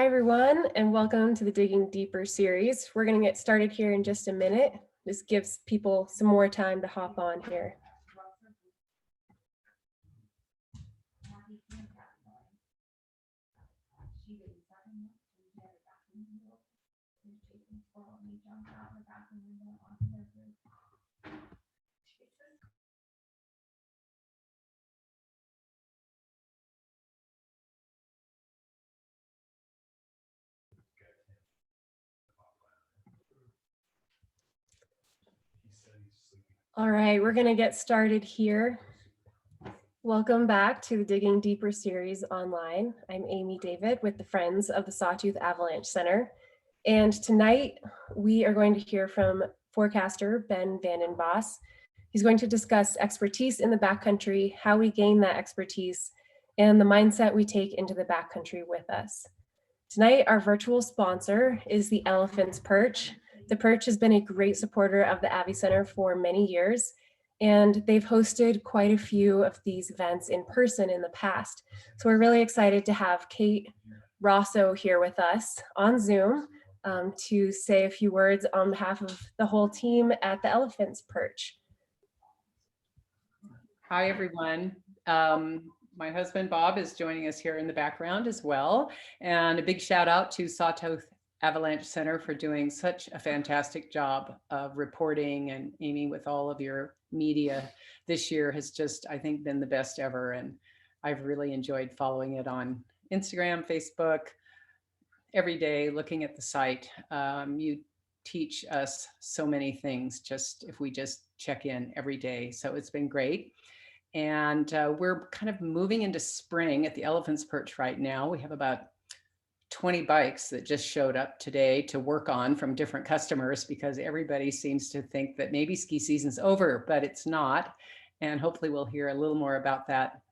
Hi, everyone, and welcome to the Digging Deeper series. We're going to get started here in just a minute. This gives people some more time to hop on here. All right, we're going to get started here. Welcome back to the Digging Deeper series online. I'm Amy David with the Friends of the Sawtooth Avalanche Center. And tonight we are going to hear from forecaster Ben VandenBos. He's going to discuss expertise in the backcountry, how we gain that expertise, and the mindset we take into the backcountry with us. Tonight, our virtual sponsor is the Elephant's Perch. The Perch has been a great supporter of the Avi Center for many years, and they've hosted quite a few of these events in person in the past. So we're really excited to have Kate Rosso here with us on Zoom to say a few words on behalf of the whole team at the Elephant's Perch. Hi, everyone. My husband, Bob, is joining us here in the background as well. And a big shout out to Sawtooth Avalanche Center for doing such a fantastic job of reporting, and Amy, with all of your media this year has just, I think, been the best ever. And I've really enjoyed following it on Instagram, Facebook, every day, looking at the site. You teach us so many things just if we just check in every day. So it's been great. And we're kind of moving into spring at the Elephant's Perch right now. We have about 20 bikes that just showed up today to work on from different customers, because everybody seems to think that maybe ski season's over, but it's not. And hopefully we'll hear a little more about that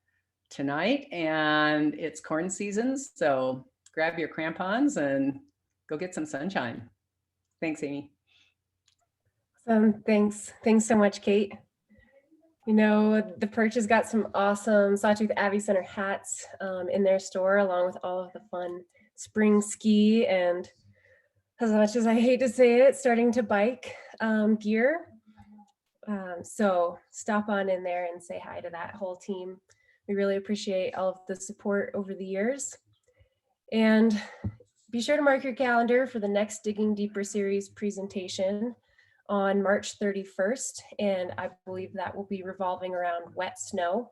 tonight. And it's corn season, so grab your crampons and go get some sunshine. Thanks, Amy. Thanks so much, Kate. You know, the Perch has got some awesome Sawtooth Avi Center hats in their store, along with all of the fun spring ski and, as much as I hate to say it, starting to bike gear. So stop on in there and say hi to that whole team. We really appreciate all of the support over the years. And be sure to mark your calendar for the next Digging Deeper series presentation on March 31st, and I believe that will be revolving around wet snow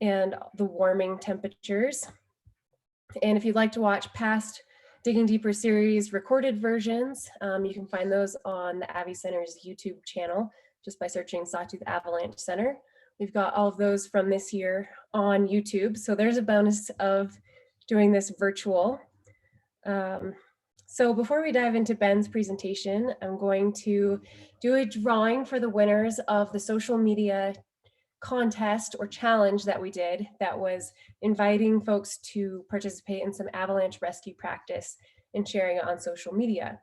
and the warming temperatures. And if you'd like to watch past Digging Deeper series recorded versions, you can find those on the Avi Center's YouTube channel just by searching Sawtooth Avalanche Center. We've got all of those from this year on YouTube, so there's a bonus of doing this virtual. So before we dive into Ben's presentation, I'm going to do a drawing for the winners of the social media contest or challenge that we did, that was inviting folks to participate in some avalanche rescue practice and sharing it on social media.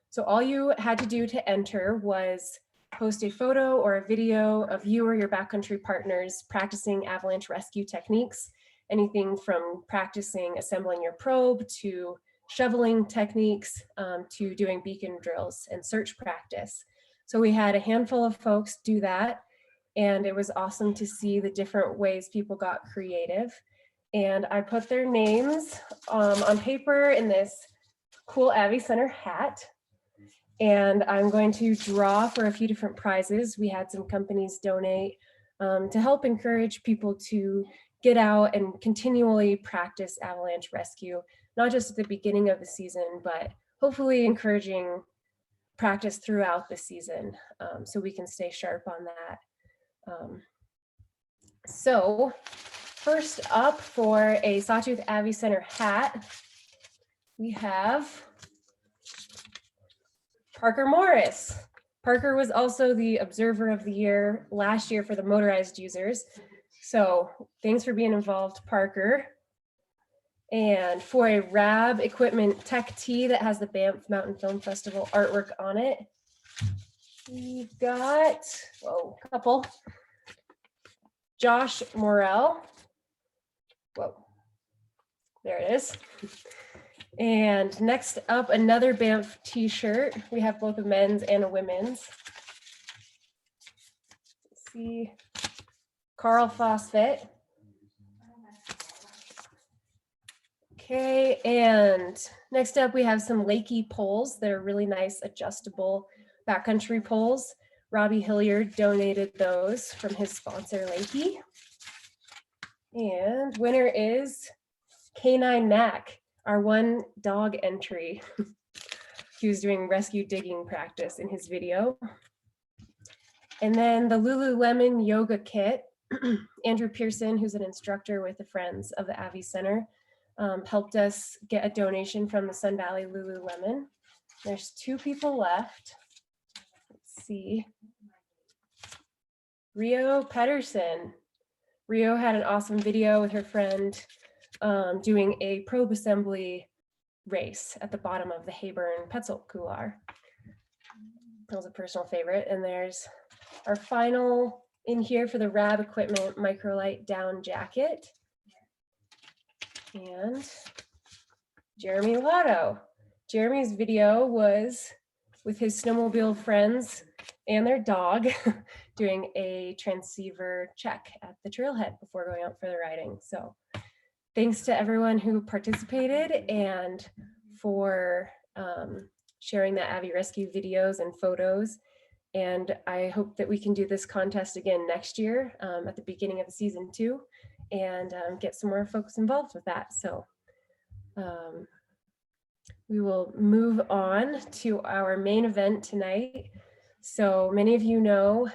So all you had to do to enter was post a photo or a video of you or your backcountry partners practicing avalanche rescue techniques, anything from practicing assembling your probe to shoveling techniques to doing beacon drills and search practice. So we had a handful of folks do that, and it was awesome to see the different ways people got creative. And I put their names on paper in this cool Avi Center hat, and I'm going to draw for a few different prizes. We had some companies donate to help encourage people to get out and continually practice avalanche rescue, not just at the beginning of the season, but hopefully encouraging practice throughout the season so we can stay sharp on that. So first up, for a Sawtooth Avi Center hat, we have Parker Morris. Parker was also the Observer of the Year last year for the motorized users. So thanks for being involved, Parker. And for a RAB Equipment Tech Tee that has the Banff Mountain Film Festival artwork on it, we've got, a couple. Josh Morrell. Whoa, there it is. And next up, another Banff t-shirt. We have both a men's and a women's. Let's see, Carl Phosphate. Okay, and next up we have some Lakey poles. They're really nice adjustable backcountry poles. Robbie Hilliard donated those from his sponsor Lakey. And winner is K9 Mac, our one dog entry. He was doing rescue digging practice in his video. And then the Lululemon yoga kit. Andrew Pearson, who's an instructor with the Friends of the Avi Center, helped us get a donation from the Sun Valley Lululemon. There's 2 people left. Let's see. Rio Pedersen. Rio had an awesome video with her friend doing a probe assembly race at the bottom of the Hayburn Petzl Couloir. That was a personal favorite. And there's our final in here for the RAB Equipment Microlight down jacket. And Jeremy Lotto. Jeremy's video was with his snowmobile friends and their dog doing a transceiver check at the trailhead before going out for the riding. So thanks to everyone who participated and for sharing the Avi Rescue videos and photos. And I hope that we can do this contest again next year at the beginning of the season 2 and get some more folks involved with that. So we will move on to our main event tonight. So many of you know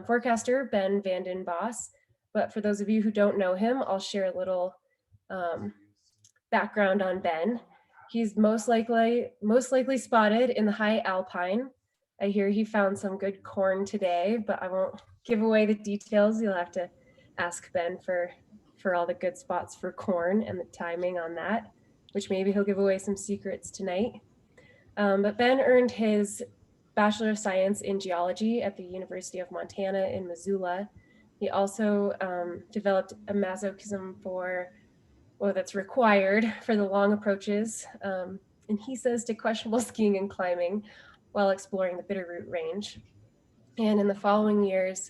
forecaster Ben VandenBos, but for those of you who don't know him, I'll share a little background on Ben. He's most likely spotted in the high alpine. I hear he found some good corn today, but I won't give away the details. You'll have to ask Ben for all the good spots for corn and the timing on that, which maybe he'll give away some secrets tonight. But Ben earned his Bachelor of Science in Geology at the University of Montana in Missoula. He also developed a masochism that's required for the long approaches, and he says to questionable skiing and climbing while exploring the Bitterroot Range. And in the following years,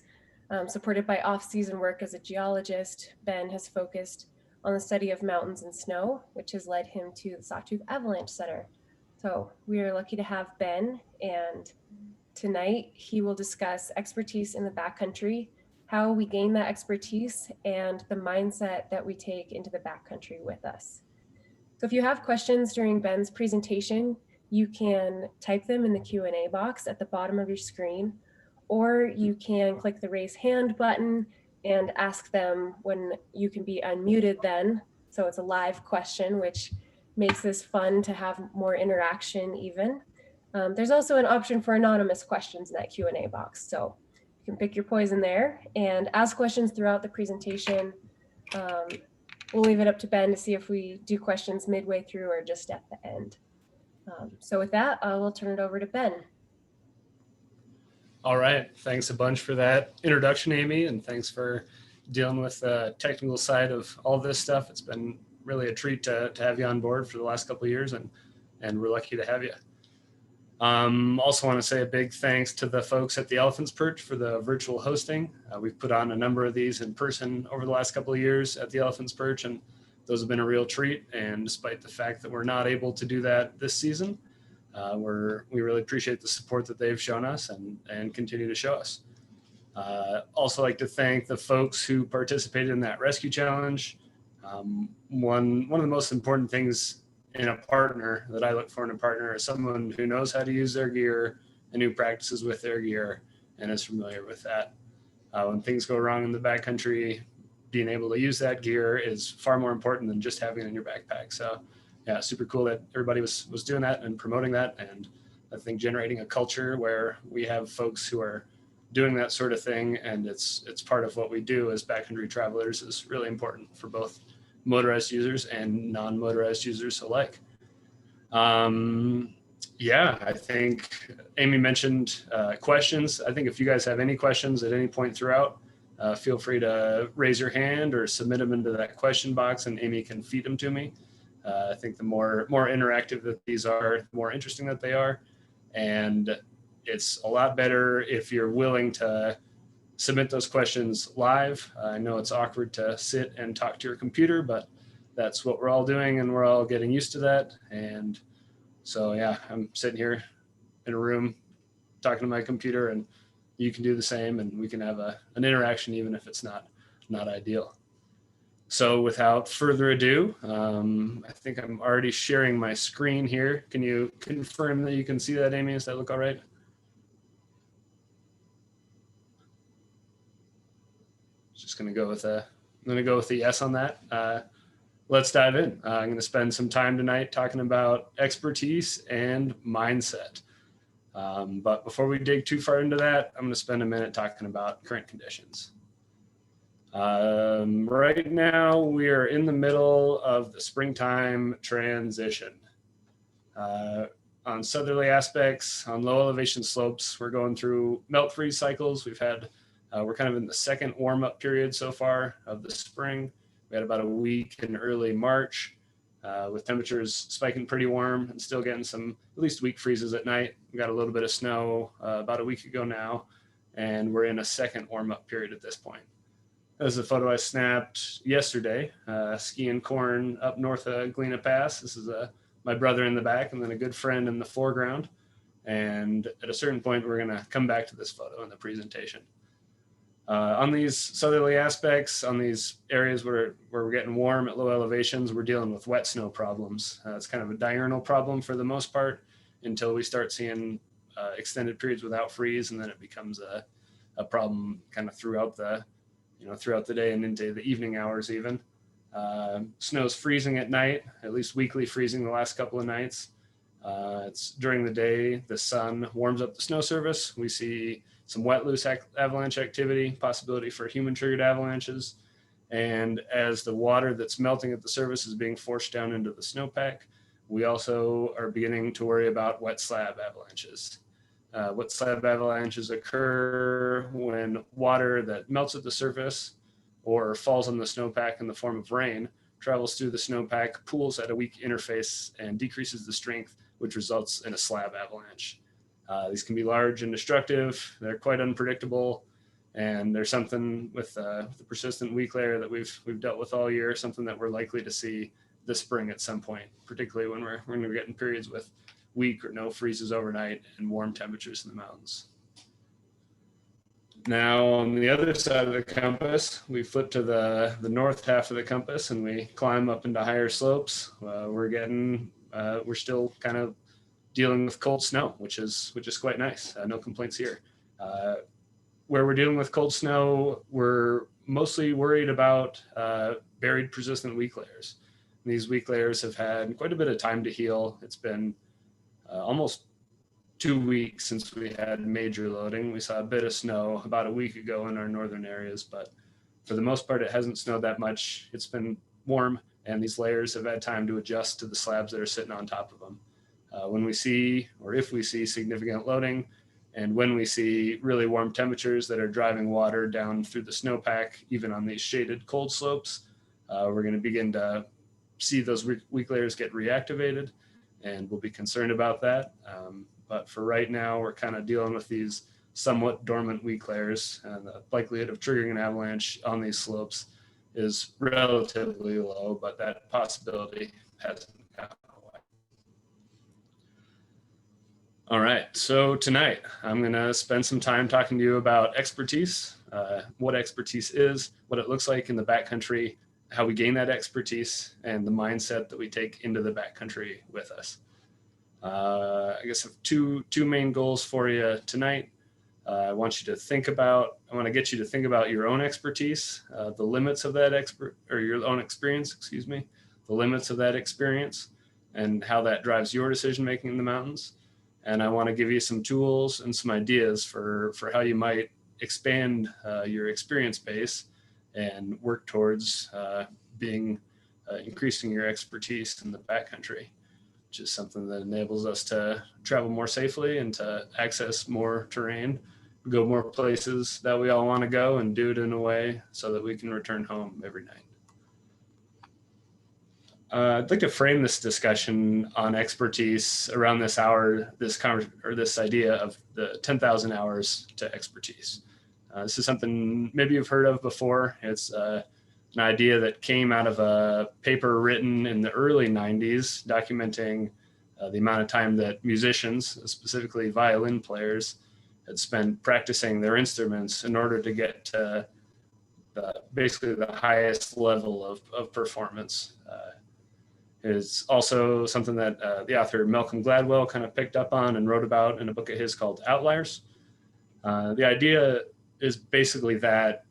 supported by off-season work as a geologist, Ben has focused on the study of mountains and snow, which has led him to the Sawtooth Avalanche Center. So we are lucky to have Ben, and tonight he will discuss expertise in the backcountry, how we gain that expertise, and the mindset that we take into the backcountry with us. So if you have questions during Ben's presentation, you can type them in the Q&A box at the bottom of your screen, or you can click the raise hand button and ask them when you can be unmuted then. So it's a live question, which makes this fun to have more interaction even. There's also an option for anonymous questions in that Q&A box. So you can pick your poison there and ask questions throughout the presentation. We'll leave it up to Ben to see if we do questions midway through or just at the end. So with that, I will turn it over to Ben. All right, thanks a bunch for that introduction, Amy, and thanks for dealing with the technical side of all this stuff. It's been really a treat to have you on board for the last couple of years, and we're lucky to have you. Also want to say a big thanks to the folks at the Elephant's Perch for the virtual hosting. We've put on a number of these in person over the last couple of years at the Elephant's Perch, and those have been a real treat. And despite the fact that we're not able to do that this season, we really appreciate the support that they've shown us and continue to show us. Also like to thank the folks who participated in that rescue challenge. One of the most important things in a partner that I look for in a partner is someone who knows how to use their gear and who practices with their gear and is familiar with that. When things go wrong in the backcountry, being able to use that gear is far more important than just having it in your backpack. So yeah, super cool that everybody was doing that and promoting that. And I think generating a culture where we have folks who are doing that sort of thing, and it's part of what we do as backcountry travelers, is really important for both motorized users and non-motorized users alike. Yeah, I think Amy mentioned questions. I think if you guys have any questions at any point throughout, feel free to raise your hand or submit them into that question box and Amy can feed them to me. I think the more interactive that these are, the more interesting that they are. And it's a lot better if you're willing to submit those questions live. I know it's awkward to sit and talk to your computer, but that's what we're all doing, and we're all getting used to that. And so, yeah, I'm sitting here in a room talking to my computer, and you can do the same, and we can have an interaction, even if it's not ideal. So without further ado, I think I'm already sharing my screen here. Can you confirm that you can see that, Amy? Does that look all right? Just going to go with the yes on that. Let's dive in. I'm going to spend some time tonight talking about expertise and mindset. But before we dig too far into that, I'm going to spend a minute talking about current conditions. Right now, we are in the middle of the springtime transition. On southerly aspects, on low elevation slopes, we're going through melt freeze cycles. We're kind of in the second warm up period so far of the spring. We had about a week in early March with temperatures spiking pretty warm and still getting some at least weak freezes at night. We got a little bit of snow about a week ago now, and we're in a second warm up period at this point. This is a photo I snapped yesterday, skiing corn up north of Galena Pass. This is my brother in the back, and then a good friend in the foreground. And at a certain point, we're going to come back to this photo in the presentation. On these southerly aspects, on these areas where we're getting warm at low elevations, we're dealing with wet snow problems. It's kind of a diurnal problem for the most part until we start seeing extended periods without freeze, and then it becomes a problem kind of throughout the day and into the evening hours even. Snow's freezing at night, at least weekly freezing the last couple of nights. It's during the day, the sun warms up the snow surface. We see some wet, loose avalanche activity, possibility for human-triggered avalanches. And as the water that's melting at the surface is being forced down into the snowpack, we also are beginning to worry about wet slab avalanches. Wet slab avalanches occur when water that melts at the surface or falls on the snowpack in the form of rain travels through the snowpack, pools at a weak interface, and decreases the strength, which results in a slab avalanche. These can be large and destructive. They're quite unpredictable, and there's something with the persistent weak layer that we've dealt with all year, something that we're likely to see this spring at some point, particularly when we're getting periods with weak or no freezes overnight and warm temperatures in the mountains. Now on the other side of the compass, we flip to the north half of the compass and we climb up into higher slopes. We're still kind of dealing with cold snow, which is quite nice. No complaints here. Where we're dealing with cold snow, we're mostly worried about buried persistent weak layers. These weak layers have had quite a bit of time to heal. It's been almost 2 weeks since we had major loading. We saw a bit of snow about a week ago in our northern areas, but for the most part, it hasn't snowed that much. It's been warm, and these layers have had time to adjust to the slabs that are sitting on top of them. If we see significant loading, and when we see really warm temperatures that are driving water down through the snowpack, even on these shaded cold slopes, we're going to begin to see those weak layers get reactivated, and we'll be concerned about that. But for right now, we're kind of dealing with these somewhat dormant weak layers, and the likelihood of triggering an avalanche on these slopes is relatively low, but that possibility hasn't gone away. All right, so tonight I'm going to spend some time talking to you about expertise, what expertise is, what it looks like in the backcountry, how we gain that expertise, and the mindset that we take into the backcountry with us. I guess I have two main goals for you tonight. I want to get you to think about your own expertise, the limits of that your own experience, the limits of that experience, and how that drives your decision making in the mountains. And I want to give you some tools and some ideas for how you might expand your experience base and work towards increasing your expertise in the backcountry, which is something that enables us to travel more safely and to access more terrain, go more places that we all want to go, and do it in a way so that we can return home every night. I'd like to frame this discussion on expertise around this hour, this idea of the 10,000 hours to expertise. This is something maybe you've heard of before. It's an idea that came out of a paper written in the early 90s documenting the amount of time that musicians, specifically violin players, had spent practicing their instruments in order to get to basically the highest level of performance. Is also something that the author Malcolm Gladwell kind of picked up on and wrote about in a book of his called Outliers. The idea is basically that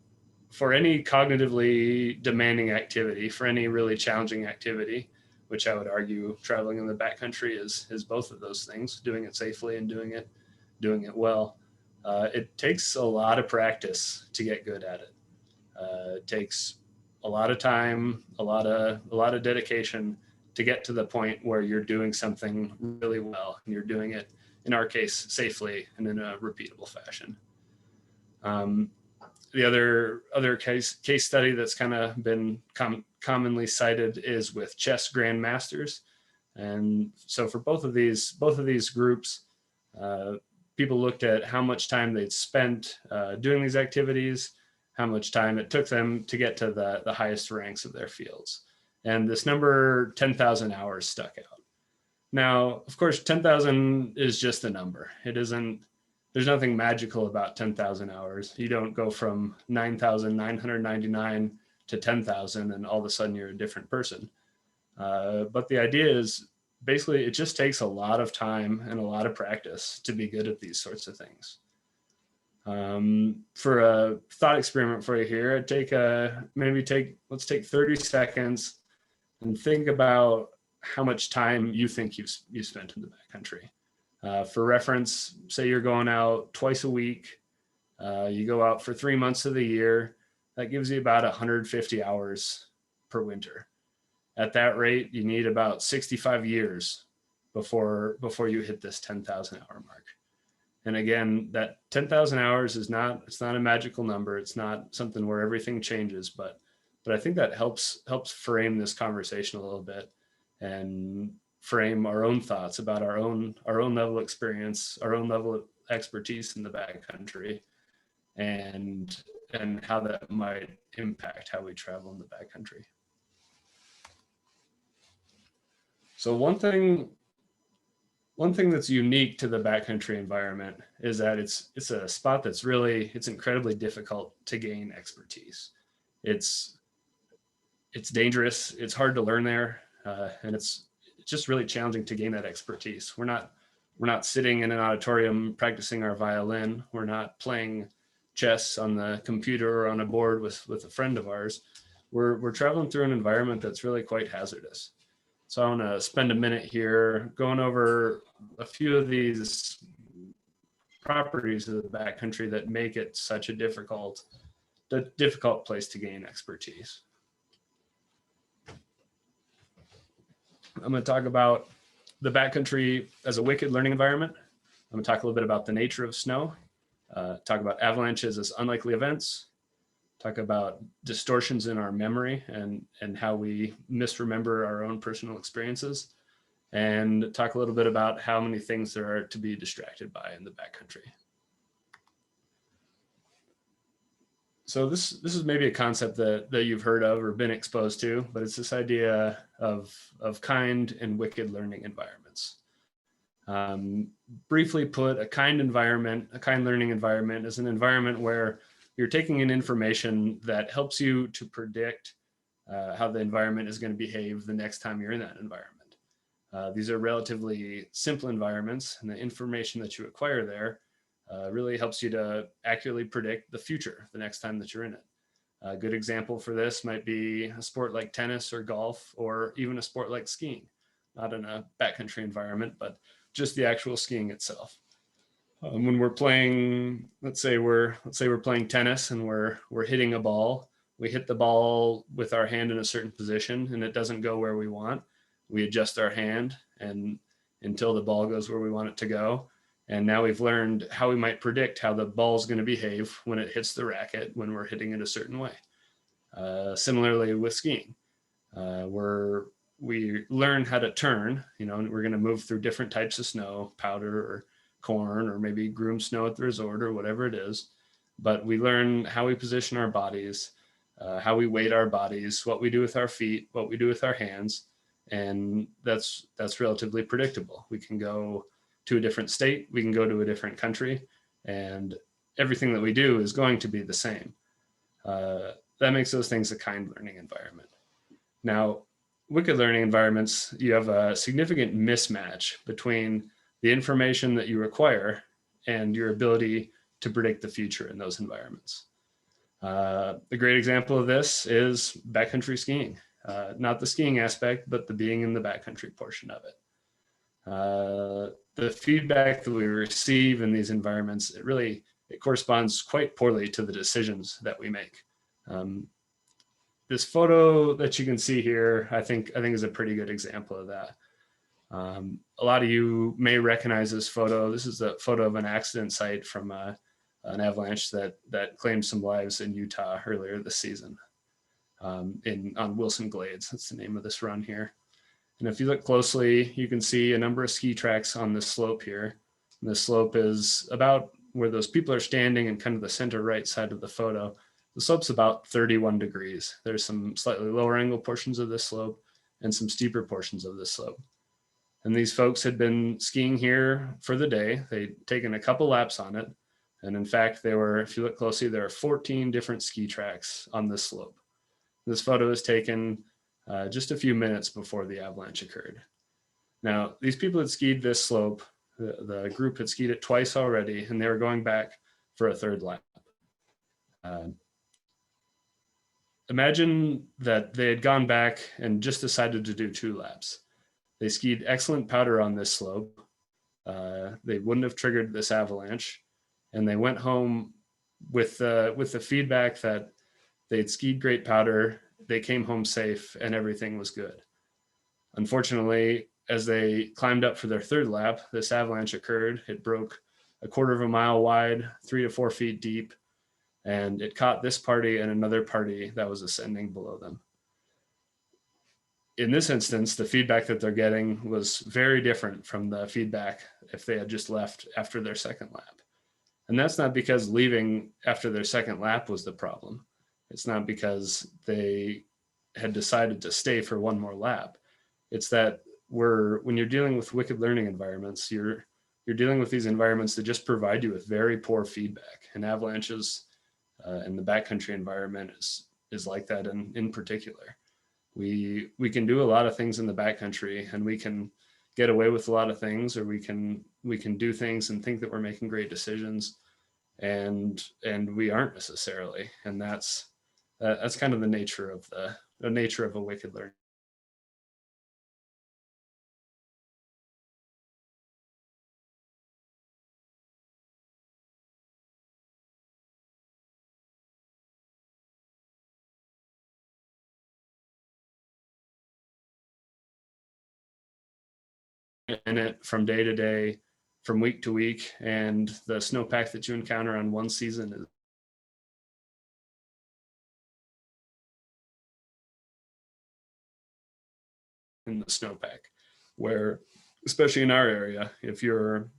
for any cognitively demanding activity, for any really challenging activity, which I would argue traveling in the backcountry is both of those things, doing it safely and doing it well. It takes a lot of practice to get good at it. It takes a lot of time, a lot of dedication to get to the point where you're doing something really well and you're doing it, in our case, safely and in a repeatable fashion. The other case study that's kind of been commonly cited is with chess grandmasters. And so for both of these groups, people looked at how much time they'd spent doing these activities, how much time it took them to get to the highest ranks of their fields. And this number 10,000 hours stuck out. Now, of course, 10,000 is just a number. There's nothing magical about 10,000 hours. You don't go from 9,999 to 10,000 and all of a sudden you're a different person. But the idea is basically it just takes a lot of time and a lot of practice to be good at these sorts of things. For a thought experiment for you here, let's take 30 seconds and think about how much time you think you've spent in the backcountry. For reference, say you're going out twice a week, you go out for 3 months of the year, that gives you about 150 hours per winter. At that rate, you need about 65 years before you hit this 10,000 hour mark. And again, that 10,000 hours it's not a magical number. It's not something where everything changes, but I think that helps frame this conversation a little bit and frame our own thoughts about our own level of experience, our own level of expertise in the backcountry, and how that might impact how we travel in the backcountry. So one thing that's unique to the backcountry environment is that it's a spot that's it's incredibly difficult to gain expertise. It's dangerous, it's hard to learn there, and it's just really challenging to gain that expertise. We're not sitting in an auditorium practicing our violin. We're not playing chess on the computer or on a board with a friend of ours. We're traveling through an environment that's really quite hazardous. So I want to spend a minute here going over a few of these properties of the backcountry that make it such a difficult place to gain expertise. I'm going to talk about the backcountry as a wicked learning environment. I'm going to talk a little bit about the nature of snow, talk about avalanches as unlikely events, talk about distortions in our memory and how we misremember our own personal experiences, and talk a little bit about how many things there are to be distracted by in the backcountry. So this is maybe a concept that you've heard of or been exposed to, but it's this idea of kind and wicked learning environments. Briefly put, a kind learning environment is an environment where you're taking in information that helps you to predict how the environment is going to behave the next time you're in that environment. These are relatively simple environments, and the information that you acquire there really helps you to accurately predict the future the next time that you're in it. A good example for this might be a sport like tennis or golf, or even a sport like skiing, not in a backcountry environment, but just the actual skiing itself. When we're playing, let's say we're playing tennis and we're hitting a ball. We hit the ball with our hand in a certain position and it doesn't go where we want. We adjust our hand and until the ball goes where we want it to go. And now we've learned how we might predict how the ball is going to behave when it hits the racket when we're hitting it a certain way. Similarly with skiing, we're we learn how to turn, and we're going to move through different types of snow, powder or corn, or maybe groomed snow at the resort or whatever it is. But we learn how we position our bodies, how we weight our bodies, what we do with our feet, what we do with our hands. And that's relatively predictable. We can go to a different state, we can go to a different country, and everything that we do is going to be the same. That makes those things a kind learning environment. Now, wicked learning environments, you have a significant mismatch between the information that you require and your ability to predict the future in those environments. A great example of this is backcountry skiing. Not the skiing aspect, but the being in the backcountry portion of it. The feedback that we receive in these environments, it corresponds quite poorly to the decisions that we make. This photo that you can see here, I think is a pretty good example of that. A lot of you may recognize this photo. This is a photo of an accident site from an avalanche that claimed some lives in Utah earlier this season. On Wilson Glades, that's the name of this run here. And if you look closely, you can see a number of ski tracks on this slope here. And the slope is about where those people are standing in kind of the center right side of the photo. The slope's about 31 degrees. There's some slightly lower angle portions of this slope and some steeper portions of this slope. And these folks had been skiing here for the day. They'd taken a couple laps on it. And in fact, if you look closely, there are 14 different ski tracks on this slope. This photo was taken just a few minutes before the avalanche occurred. Now, these people had skied this slope. The group had skied it twice already, and they were going back for a third lap. Imagine that they had gone back and just decided to do 2 laps. They skied excellent powder on this slope. They wouldn't have triggered this avalanche, and they went home with the feedback that they'd skied great powder, they came home safe, and everything was good. Unfortunately, as they climbed up for their third lap, this avalanche occurred. It broke a quarter of a mile wide, 3 to 4 feet deep, and it caught this party and another party that was ascending below them. In this instance, the feedback that they're getting was very different from the feedback if they had just left after their second lap. And that's not because leaving after their second lap was the problem. It's not because they had decided to stay for one more lap. It's that when you're dealing with wicked learning environments, you're dealing with these environments that just provide you with very poor feedback. And avalanches in the backcountry environment is like that in particular. We can do a lot of things in the backcountry, and we can get away with a lot of things, or we can do things and think that we're making great decisions, and we aren't necessarily. And that's kind of the nature of a wicked learning. In it from day to day, from week to week, and the snowpack that you encounter on one season is in the snowpack, where, especially in our area, if you're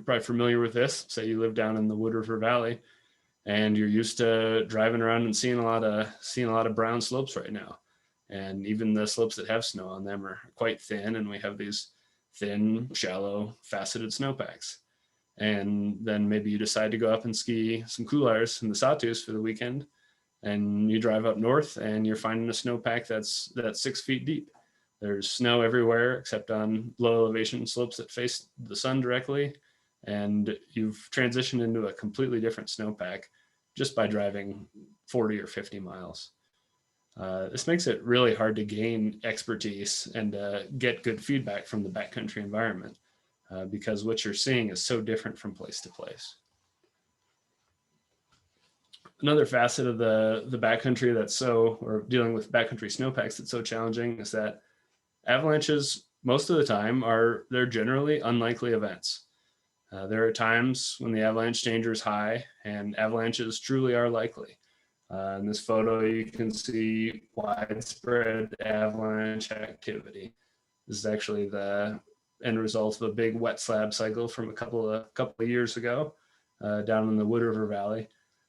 probably familiar with this, say you live down in the Wood River Valley and you're used to driving around and seeing a lot of brown slopes right now. And even the slopes that have snow on them are quite thin, and we have these thin, shallow, faceted snowpacks. And then maybe you decide to go up and ski some couloirs in the Sawtooth for the weekend, and you drive up north and you're finding a snowpack that's 6 feet deep. There's snow everywhere except on low elevation slopes that face the sun directly, and you've transitioned into a completely different snowpack just by driving 40 or 50 miles. This makes it really hard to gain expertise and get good feedback from the backcountry environment because what you're seeing is so different from place to place. Another facet of the backcountry or dealing with backcountry snowpacks that's so challenging is that avalanches, most of the time, they're generally unlikely events. There are times when the avalanche danger is high and avalanches truly are likely. In this photo, you can see widespread avalanche activity. This is actually the end result of a big wet slab cycle from a couple of years ago down in the Wood River Valley.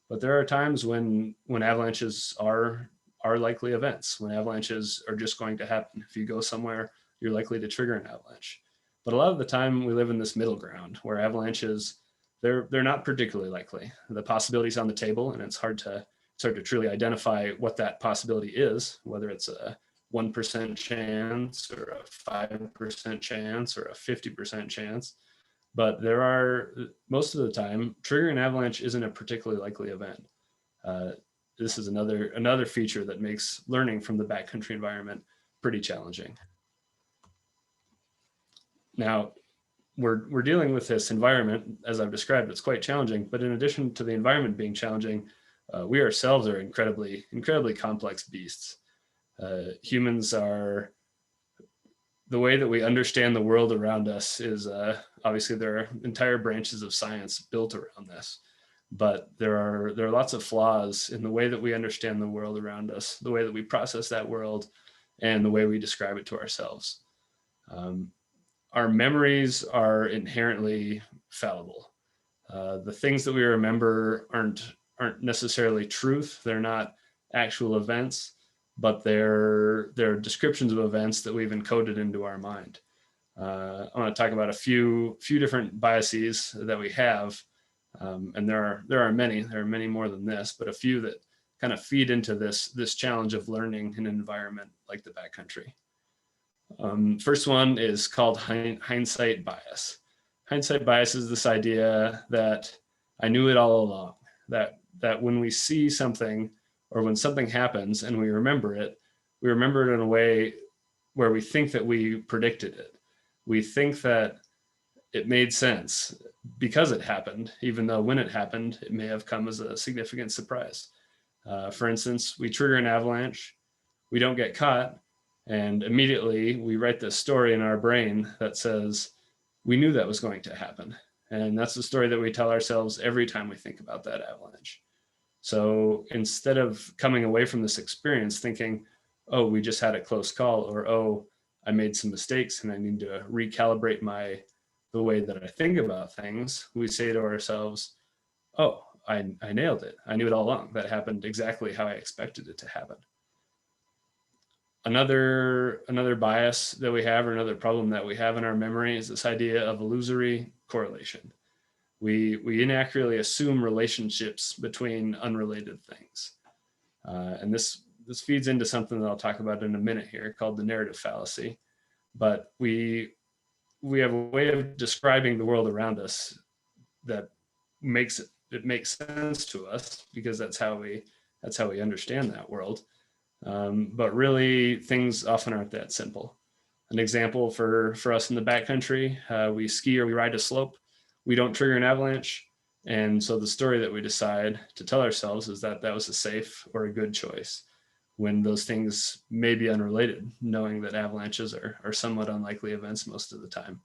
But there are times when avalanches are likely events, when avalanches are just going to happen. If you go somewhere, you're likely to trigger an avalanche. But a lot of the time we live in this middle ground where avalanches, they're not particularly likely. The possibility's on the table, and it's hard to truly identify what that possibility is, whether it's a 1% chance or a 5% chance or a 50% chance. But there are, most of the time, triggering an avalanche isn't a particularly likely event. This is another feature that makes learning from the backcountry environment pretty challenging. Now, we're dealing with this environment, as I've described, it's quite challenging, but in addition to the environment being challenging, we ourselves are incredibly complex beasts. Humans are, the way that we understand the world around us is obviously there are entire branches of science built around this, but there are lots of flaws in the way that we understand the world around us, the way that we process that world, and the way we describe it to ourselves. Our memories are inherently fallible. The things that we remember aren't necessarily truth. They're not actual events, but they're descriptions of events that we've encoded into our mind. I want to talk about a few different biases that we have, and there are many more than this, but a few that kind of feed into this challenge of learning in an environment like the backcountry. First one is called hindsight bias. Hindsight bias is this idea that I knew it all along, that when we see something or when something happens and we remember it in a way where we think that we predicted it. We think that it made sense because it happened, even though when it happened, it may have come as a significant surprise. For instance, we trigger an avalanche, we don't get caught, and immediately we write this story in our brain that says, we knew that was going to happen. And that's the story that we tell ourselves every time we think about that avalanche. So instead of coming away from this experience thinking, oh, we just had a close call, or, oh, I made some mistakes and I need to recalibrate the way that I think about things, we say to ourselves, oh, I nailed it. I knew it all along. That happened exactly how I expected it to happen. Another bias that we have, or another problem that we have in our memory, is this idea of illusory correlation. We inaccurately assume relationships between unrelated things. And this feeds into something that I'll talk about in a minute here called the narrative fallacy. But we have a way of describing the world around us that makes sense to us because that's how we understand that world. But really, things often aren't that simple. An example for us in the backcountry, we ski or we ride a slope. We don't trigger an avalanche. And so the story that we decide to tell ourselves is that was a safe or a good choice, when those things may be unrelated, knowing that avalanches are somewhat unlikely events most of the time.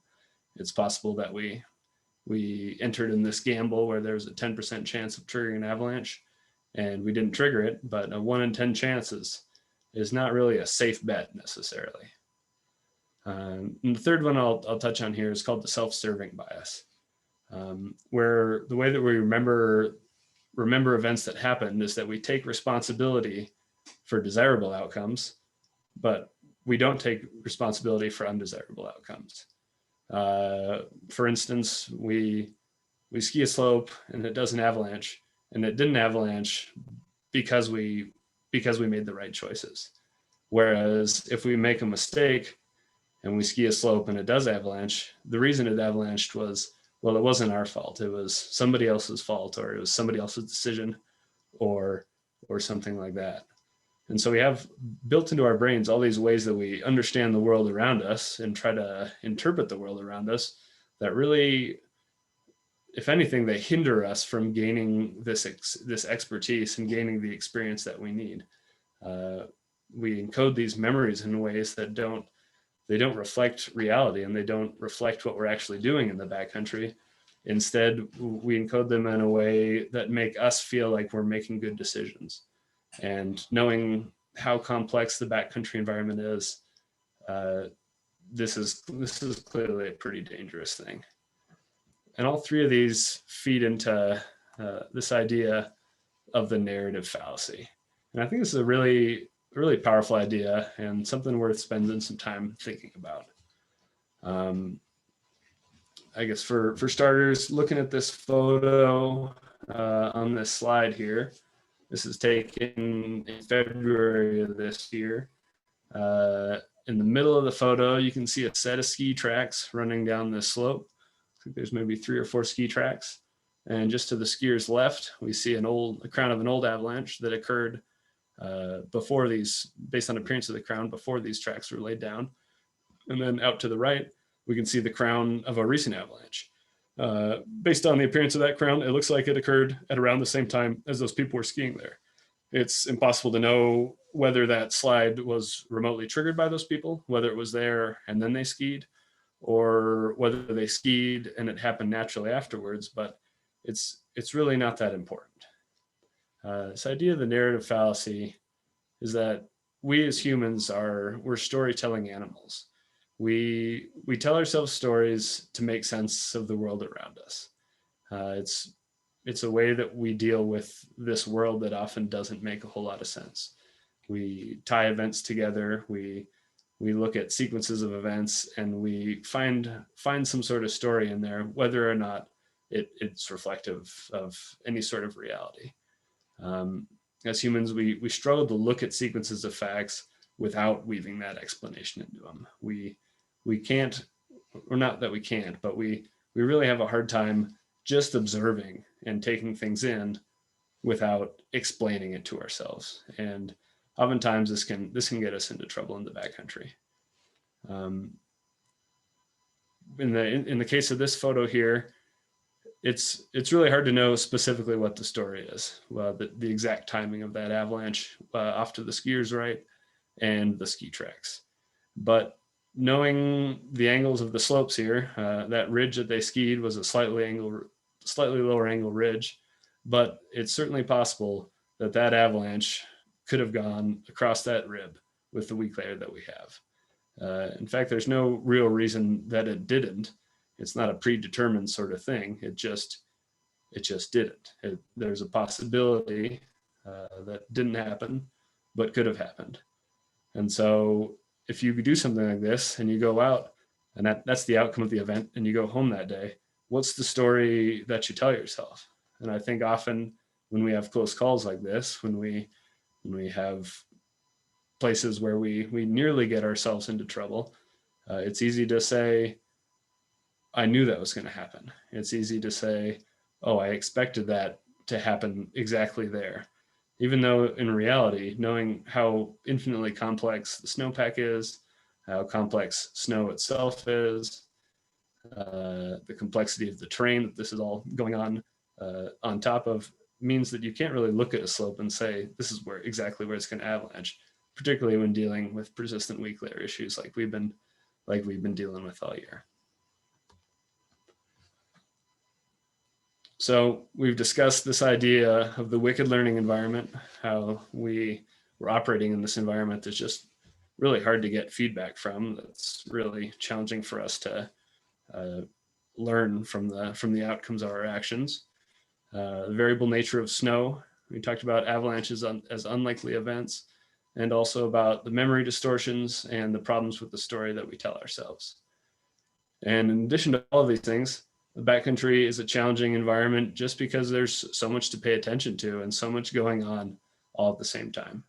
It's possible that we entered in this gamble where there's a 10% chance of triggering an avalanche and we didn't trigger it, but a 1 in 10 chances is not really a safe bet necessarily. And the third one I'll touch on here is called the self-serving bias, where the way that we remember events that happened is that we take responsibility for desirable outcomes, but we don't take responsibility for undesirable outcomes. For instance, we ski a slope and it does an avalanche, and it didn't avalanche because we made the right choices. Whereas if we make a mistake and we ski a slope and it does avalanche, the reason it avalanched was, well, it wasn't our fault. It was somebody else's fault, or it was somebody else's decision, or something like that. And so we have built into our brains all these ways that we understand the world around us and try to interpret the world around us that really, if anything, they hinder us from gaining this expertise and gaining the experience that we need. We encode these memories in ways that don't reflect reality, and they don't reflect what we're actually doing in the backcountry. Instead, we encode them in a way that make us feel like we're making good decisions. And knowing how complex the backcountry environment is, this is clearly a pretty dangerous thing. And all three of these feed into this idea of the narrative fallacy. And I think this is a really powerful idea and something worth spending some time thinking about. I guess for starters, looking at this photo on this slide here, this is taken in February of this year. In the middle of the photo, you can see a set of ski tracks running down this slope. I think there's maybe 3 or 4 ski tracks. And just to the skier's left, we see a crown of an old avalanche that occurred before these, based on appearance of the crown, before these tracks were laid down. And then out to the right, we can see the crown of a recent avalanche. Based on the appearance of that crown, it looks like it occurred at around the same time as those people were skiing there. It's impossible to know whether that slide was remotely triggered by those people, whether it was there and then they skied, or whether they skied and it happened naturally afterwards, but it's really not that important. This idea of the narrative fallacy is that we as humans we're storytelling animals. We tell ourselves stories to make sense of the world around us. It's a way that we deal with this world that often doesn't make a whole lot of sense. We tie events together. We look at sequences of events and we find some sort of story in there, whether or not it's reflective of any sort of reality. As humans, we struggle to look at sequences of facts without weaving that explanation into them. We can't, or not that we can't, but we really have a hard time just observing and taking things in without explaining it to ourselves. And oftentimes this can get us into trouble in the backcountry. In the case of this photo here, it's really hard to know specifically what the story is. Well, the exact timing of that avalanche off to the skier's right and the ski tracks. But knowing the angles of the slopes here, that ridge that they skied was a slightly lower angle ridge, but it's certainly possible that avalanche could have gone across that rib with the weak layer that we have. In fact, there's no real reason that it didn't. It's not a predetermined sort of thing. It just didn't. There's a possibility that didn't happen, but could have happened. And so if you do something like this and you go out and that's the outcome of the event and you go home that day, what's the story that you tell yourself? And I think often when we have close calls like this, when we have places where we nearly get ourselves into trouble, it's easy to say, I knew that was going to happen. It's easy to say, oh, I expected that to happen exactly there. Even though in reality, knowing how infinitely complex the snowpack is, how complex snow itself is, the complexity of the terrain that this is all going on top of, means that you can't really look at a slope and say, this is exactly where it's going to avalanche, particularly when dealing with persistent weak layer issues like we've been dealing with all year. So we've discussed this idea of the wicked learning environment, how we're operating in this environment that's just really hard to get feedback from. That's really challenging for us to learn from the outcomes of our actions. The variable nature of snow. We talked about avalanches as unlikely events, and also about the memory distortions and the problems with the story that we tell ourselves. And in addition to all of these things, the backcountry is a challenging environment just because there's so much to pay attention to and so much going on all at the same time.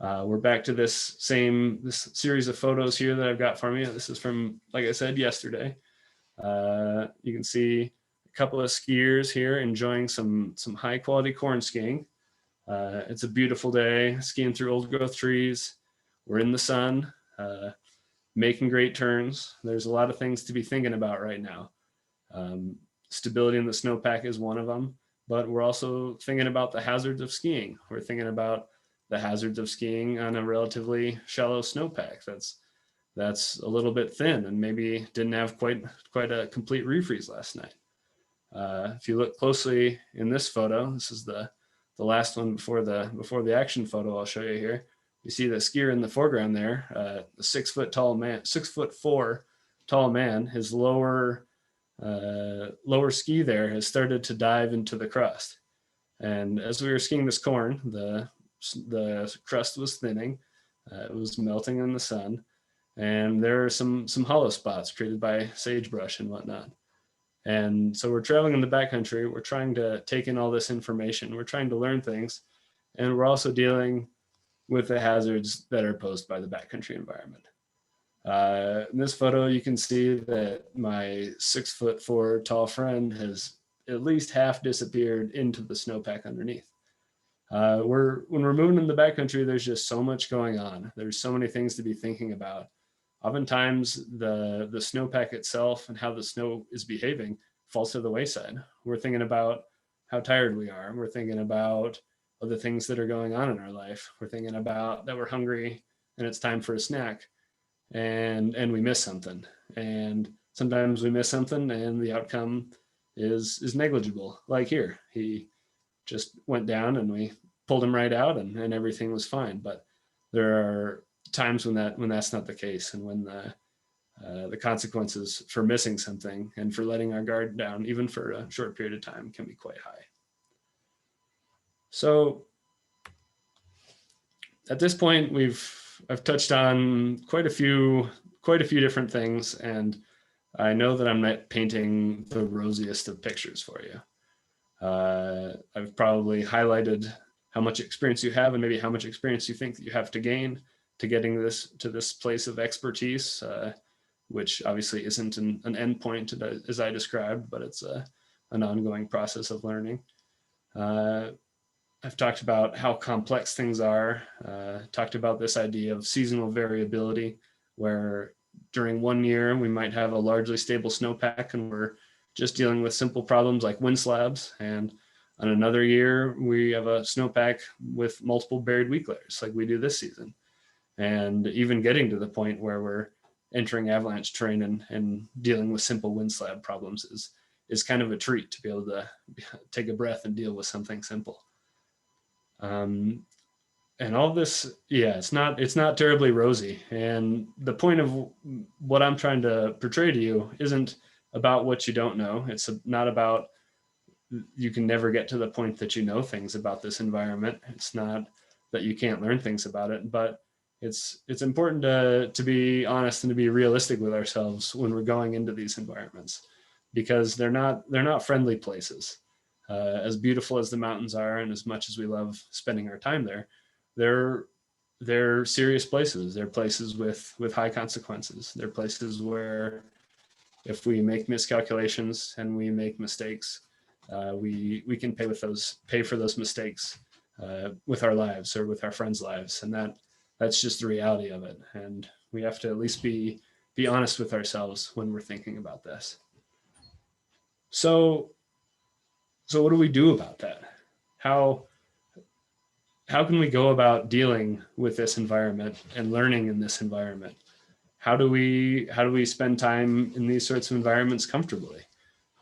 We're back to this series of photos here that I've got for you. This is from, like I said, yesterday. You can see a couple of skiers here enjoying some high quality corn skiing. It's a beautiful day, skiing through old growth trees. We're in the sun, making great turns. There's a lot of things to be thinking about right now. Stability in the snowpack is one of them, but we're also thinking about the hazards of skiing. We're thinking about the hazards of skiing on a relatively shallow snowpack that's a little bit thin and maybe didn't have quite a complete refreeze last night. If you look closely in this photo, this is the the last one before the action photo I'll show you here. You see the skier in the foreground there, the 6'4" tall man, his lower ski there has started to dive into the crust. And as we were skiing this corn, the crust was thinning, it was melting in the sun, and there are some hollow spots created by sagebrush and whatnot. And so we're traveling in the backcountry, we're trying to take in all this information, we're trying to learn things, and we're also dealing with the hazards that are posed by the backcountry environment. In this photo, you can see that my 6'4" tall friend has at least half disappeared into the snowpack underneath. When we're moving in the backcountry, there's just so much going on. There's so many things to be thinking about. Oftentimes, the snowpack itself and how the snow is behaving falls to the wayside. We're thinking about how tired we are. We're thinking about other things that are going on in our life. We're thinking about that we're hungry and it's time for a snack, and we miss something. And sometimes we miss something and the outcome is negligible. Like here, he just went down and we pulled him right out and everything was fine. But there are times when that's not the case, and when the consequences for missing something and for letting our guard down, even for a short period of time, can be quite high. So at this point, I've touched on quite a few different things, and I know that I'm not painting the rosiest of pictures for you. I've probably highlighted how much experience you have and maybe how much experience you think that you have to gain to getting to this place of expertise, which obviously isn't an end point as I described, but it's an ongoing process of learning. I've talked about how complex things are, talked about this idea of seasonal variability, where during one year we might have a largely stable snowpack and we're just dealing with simple problems like wind slabs, and on another year we have a snowpack with multiple buried weak layers like we do this season. And even getting to the point where we're entering avalanche terrain and dealing with simple wind slab problems is kind of a treat to be able to take a breath and deal with something simple. And all this, yeah, it's not terribly rosy. And the point of what I'm trying to portray to you isn't about what you don't know. It's not about you can never get to the point that you know things about this environment. It's not that you can't learn things about it, but it's important to be honest and to be realistic with ourselves when we're going into these environments, because they're not friendly places. As beautiful as the mountains are, and as much as we love spending our time there, they're serious places. They're places with high consequences. They're places where if we make miscalculations and we make mistakes, we can pay for those mistakes with our lives or with our friends' lives, and that's just the reality of it. And we have to at least be honest with ourselves when we're thinking about this. So what do we do about that? How can we go about dealing with this environment and learning in this environment? How do we spend time in these sorts of environments comfortably?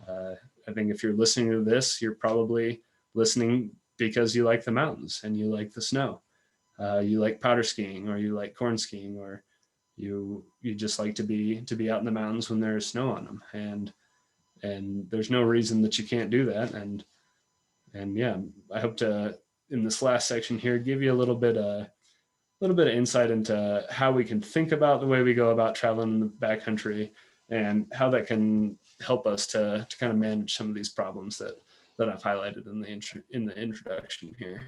I think if you're listening to this, you're probably listening because you like the mountains and you like the snow. You like powder skiing, or you like corn skiing, or you just like to be out in the mountains when there's snow on them. And there's no reason that you can't do that. And yeah, I hope to, in this last section here, give you a little bit of insight into how we can think about the way we go about traveling in the backcountry, and how that can help us to kind of manage some of these problems that I've highlighted in the introduction here.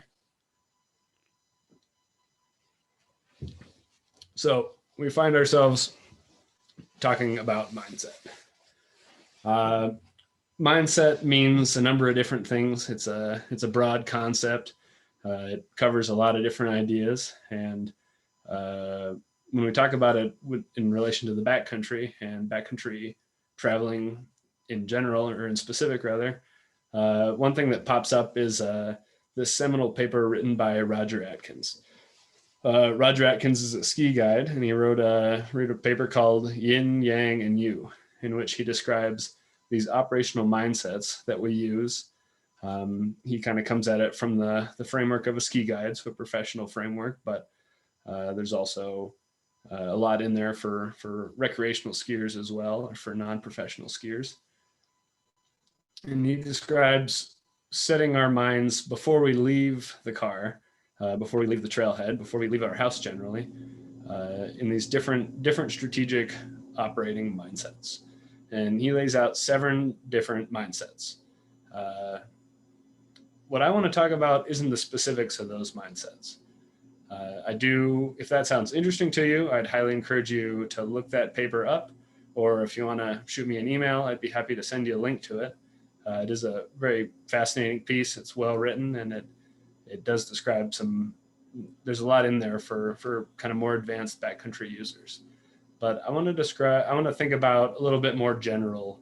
So we find ourselves talking about mindset. Mindset means a number of different things. It's a broad concept. It covers a lot of different ideas. And when we talk about it in relation to the backcountry and backcountry traveling in general, or in specific rather, one thing that pops up is this seminal paper written by Roger Atkins. Roger Atkins is a ski guide, and he wrote a paper called Yin, Yang, and You, in which he describes these operational mindsets that we use He kind of comes at it from the framework of a ski guide, so a professional framework, but there's also a lot in there for recreational skiers as well, or for non-professional skiers. And he describes setting our minds before we leave the car, before we leave the trailhead, before we leave our house generally, in these different strategic operating mindsets. And he lays out 7 different mindsets. What I want to talk about isn't the specifics of those mindsets. If that sounds interesting to you, I'd highly encourage you to look that paper up, or if you want to shoot me an email, I'd be happy to send you a link to it. It is a very fascinating piece. It's well written, and it does describe there's a lot in there for kind of more advanced backcountry users. But I want to think about a little bit more general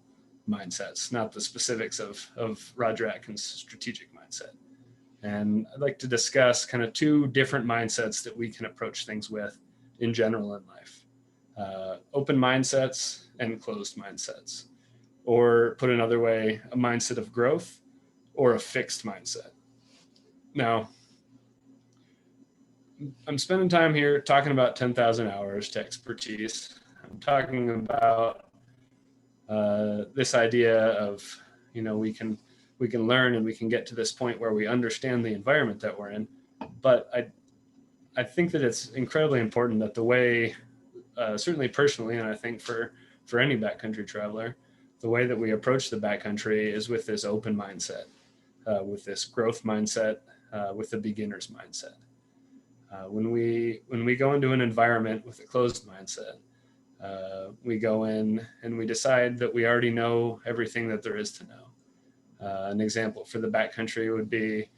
mindsets, not the specifics of Roger Atkins' strategic mindset. And I'd like to discuss kind of 2 different mindsets that we can approach things with in general in life. Open mindsets and closed mindsets. Or put another way, a mindset of growth or a fixed mindset. Now, I'm spending time here talking about 10,000 hours to expertise. I'm talking about this idea of, we can learn and we can get to this point where we understand the environment that we're in. But I think that it's incredibly important that the way, certainly personally, and I think for any backcountry traveler, the way that we approach the backcountry is with this open mindset, with this growth mindset, with the beginner's mindset. When we go into an environment with a closed mindset, we go in and we decide that we already know everything that there is to know. An example for the backcountry would be,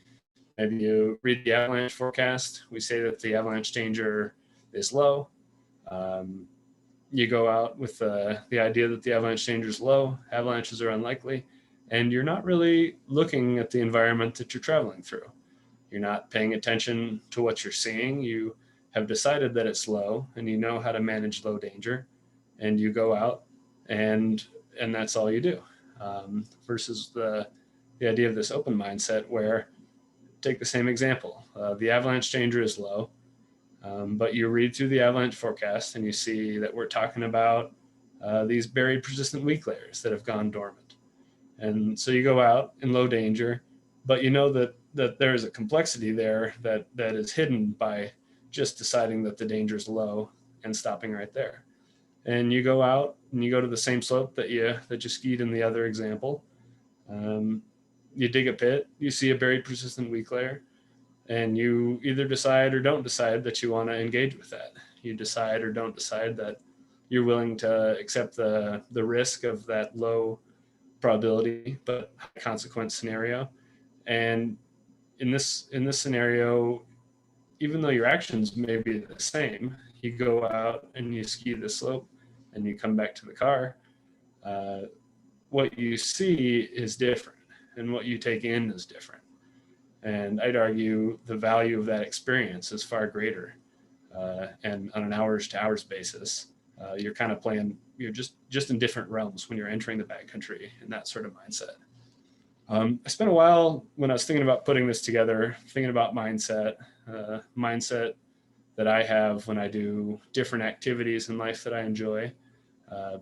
maybe you read the avalanche forecast. We say that the avalanche danger is low. You go out with the idea that the avalanche danger is low, avalanches are unlikely, and you're not really looking at the environment that you're traveling through. You're not paying attention to what you're seeing. You have decided that it's low, and you know how to manage low danger, and you go out, and that's all you do. Versus the idea of this open mindset where, take the same example, the avalanche danger is low, but you read through the avalanche forecast and you see that we're talking about these buried persistent weak layers that have gone dormant. And so you go out in low danger, but you know that there is a complexity there that is hidden by just deciding that the danger is low and stopping right there. And you go out and you go to the same slope that you skied in the other example. You dig a pit, you see a buried persistent weak layer, and you either decide or don't decide that you want to engage with that. You decide or don't decide that you're willing to accept the risk of that low probability but high consequence scenario. And in this scenario, even though your actions may be the same, you go out and you ski the slope and you come back to the car, what you see is different and what you take in is different. And I'd argue the value of that experience is far greater. And on an hours to hours basis, you're kind of playing, you're just in different realms when you're entering the backcountry in that sort of mindset. I spent a while when I was thinking about putting this together, thinking about mindset that I have when I do different activities in life that I enjoy,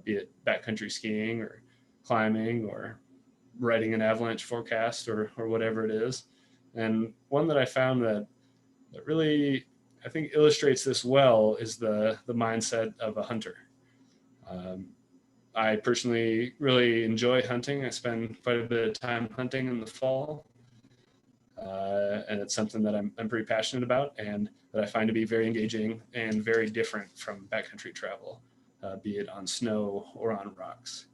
be it backcountry skiing or climbing or writing an avalanche forecast or whatever it is. And one that I found that really, I think, illustrates this well is the mindset of a hunter. I personally really enjoy hunting. I spend quite a bit of time hunting in the fall. And it's something that I'm pretty passionate about and that I find to be very engaging and very different from backcountry travel, be it on snow or on rocks.